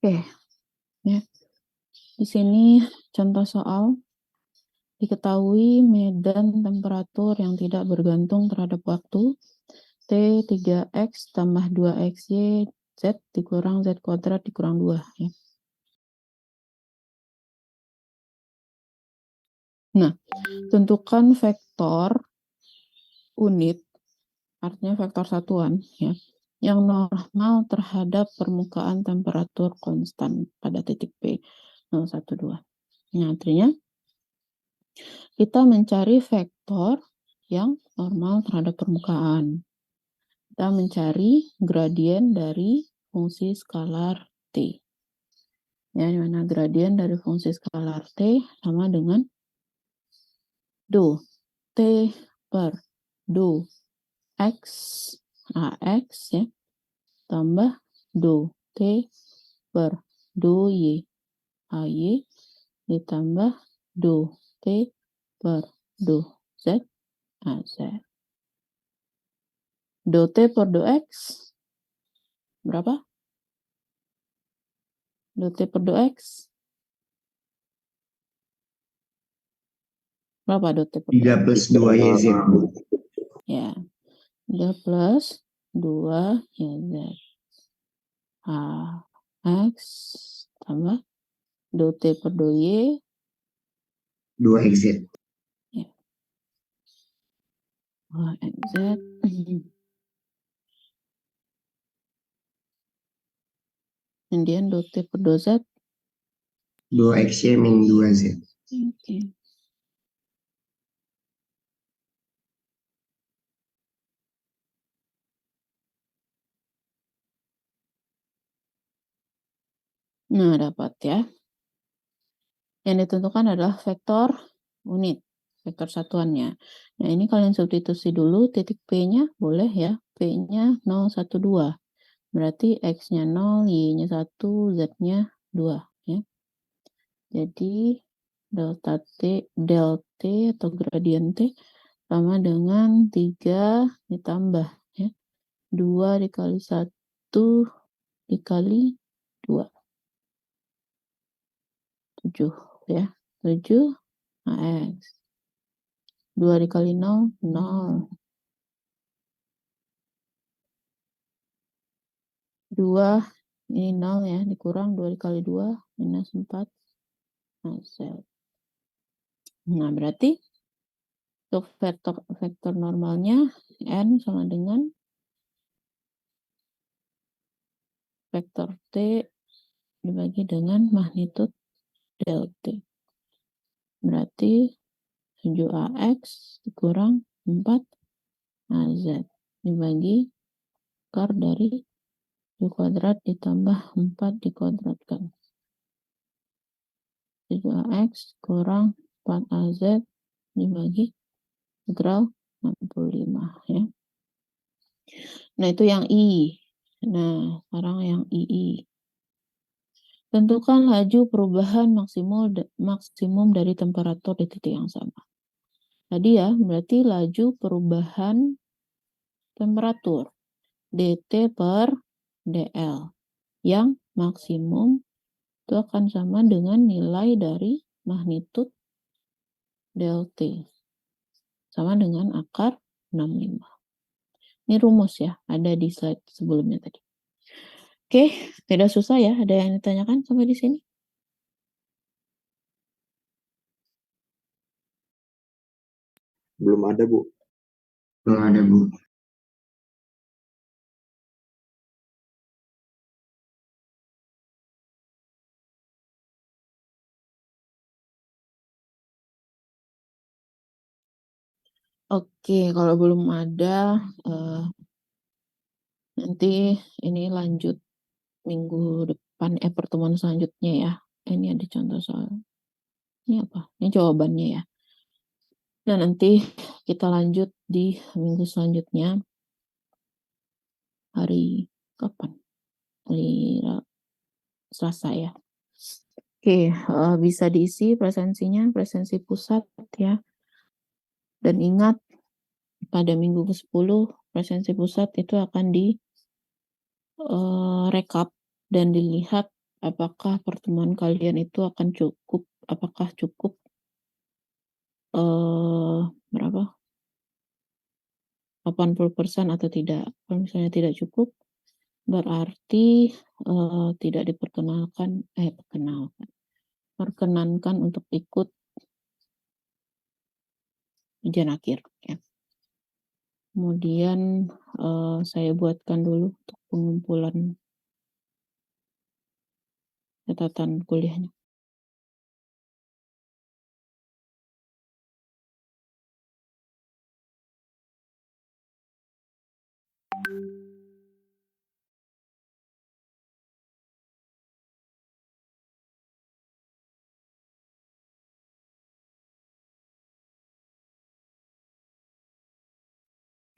Oke, ya. Di sini contoh soal, diketahui medan temperatur yang tidak bergantung terhadap waktu T 3X tambah 2XY Z dikurang Z kuadrat dikurang 2. Ya. Nah, tentukan vektor unit, artinya vektor satuan, ya, yang normal terhadap permukaan temperatur konstan pada titik P 012. Nah, artinya kita mencari vektor yang normal terhadap permukaan. Kita mencari gradien dari fungsi skalar T. Ya, di mana gradien dari fungsi skalar T sama dengan do T per do X AX ya, tambah do T per do Y AY ditambah do T per do Z AZ. Do T per do X berapa? Do T per do X berapa do T per do 3 plus 2 YZ. Ya, 3 plus 2 YZ. X tambah do T per do Y 2 XZ. ya. XZ kemudian do T per do Z 2 XY min 2 Z. oke. Nah, dapat ya. Yang ditentukan adalah vektor unit. vektor satuannya. Nah, ini kalian substitusi dulu, titik P-nya boleh ya, P-nya 0, 1, 2. Berarti X-nya 0, Y-nya 1, Z-nya 2. Ya. Jadi, delta T atau gradien T sama dengan 3 ditambah. Ya. 2 dikali 1 dikali 2. 7. Ya. 7 AX. 2 dikali 0, 0. 2 ini 0 ya, dikurang 2 dikali 2 minus 4 Z. Nah, berarti untuk vektor normalnya N sama dengan vektor T dibagi dengan magnitud del T. Berarti 7AX dikurang 4 AZ dibagi akar dari 7 kuadrat ditambah 4 dikuadratkan. 7AX kurang 4AZ dibagi integral 65 ya. Nah, itu yang I. Nah, sekarang yang II. Tentukan laju perubahan maksimum dari temperatur di titik yang sama. Tadi ya, berarti laju perubahan temperatur dT per dL yang maksimum itu akan sama dengan nilai dari magnitud del T sama dengan akar 65. Ini rumus ya, ada di slide sebelumnya tadi. Oke, tidak susah ya. Ada yang ditanyakan sampai di sini? Belum ada, Bu. Belum ada, Bu. Oke, kalau belum ada, nanti ini lanjut minggu depan, pertemuan selanjutnya ya. Ini ada contoh soal. Ini apa? Ini jawabannya ya. Dan nanti kita lanjut di minggu selanjutnya. Hari kapan? Hari Selasa ya. Oke, bisa diisi presensinya, presensi pusat ya. Dan ingat, pada minggu ke-10, presensi pusat itu akan di rekap dan dilihat apakah pertemuan kalian itu akan cukup, apakah cukup berapa? 80% atau tidak. Kalau misalnya tidak cukup, berarti tidak perkenankan untuk ikut ujian akhir ya. Kemudian saya buatkan dulu untuk pengumpulan catatan kuliahnya.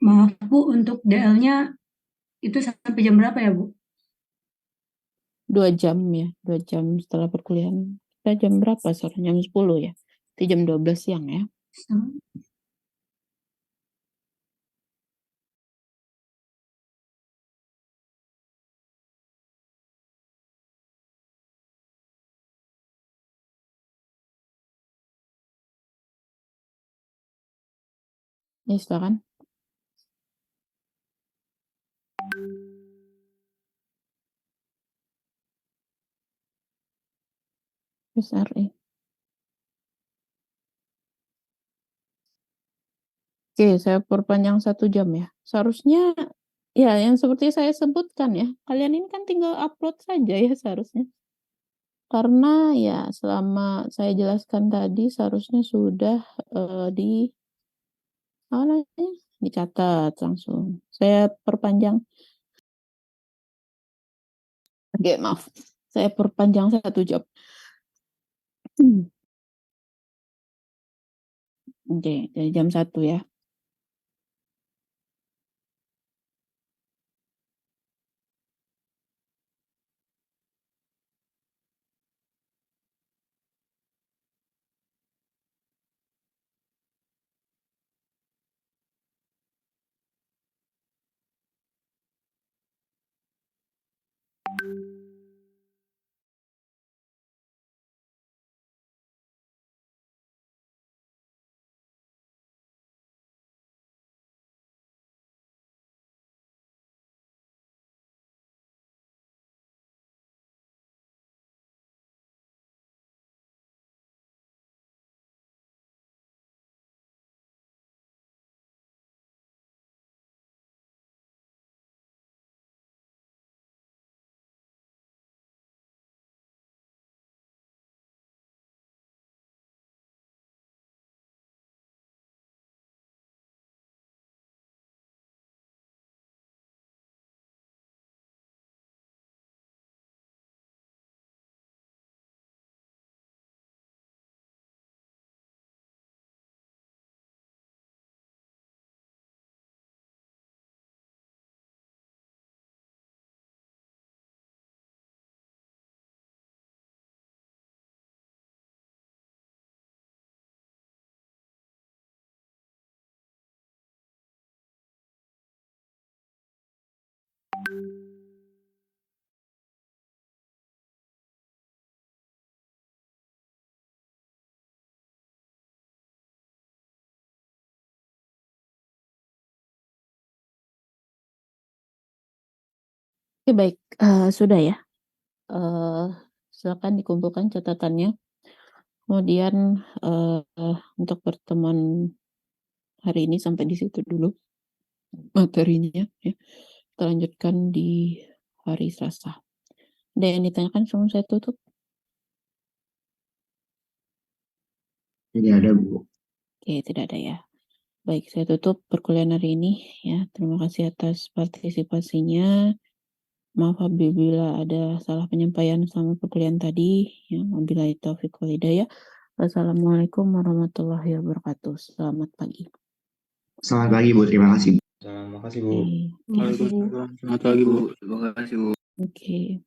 Maaf Bu, untuk DL-nya itu sampai jam berapa ya Bu? 2 jam ya, 2 jam setelah perkuliahan. Kita jam berapa? Sore jam 10 ya. Itu jam 12 siang ya. Ya, silakan. SRE. Oke, saya perpanjang 1 jam ya. Seharusnya ya yang seperti saya sebutkan ya. Kalian ini kan tinggal upload saja ya seharusnya. Karena ya selama saya jelaskan tadi seharusnya sudah dicatat langsung. Saya perpanjang. Oke, maaf. Saya perpanjang 1 jam. Oke, dari jam 1 ya. Oke, baik, sudah ya. Silakan dikumpulkan catatannya. Kemudian, untuk pertemuan hari ini sampai di situ dulu materinya ya. Kita lanjutkan di hari Selasa. Ada yang ditanyakan sebelum saya tutup? Tidak ada, Bu. Oke, tidak ada ya. Baik, saya tutup perkuliahan hari ini ya. Terima kasih atas partisipasinya. Maaf apabila ada salah penyampaian selama perkuliahan tadi ya. Wabillahi taufiq wal hidayah. Wassalamualaikum warahmatullahi wabarakatuh. Selamat pagi. Selamat pagi, Bu. Terima kasih. Terima kasih, Bu. Oke. Waalaikumsalam. Selamat pagi, Bu. Terima kasih, Bu. Oke.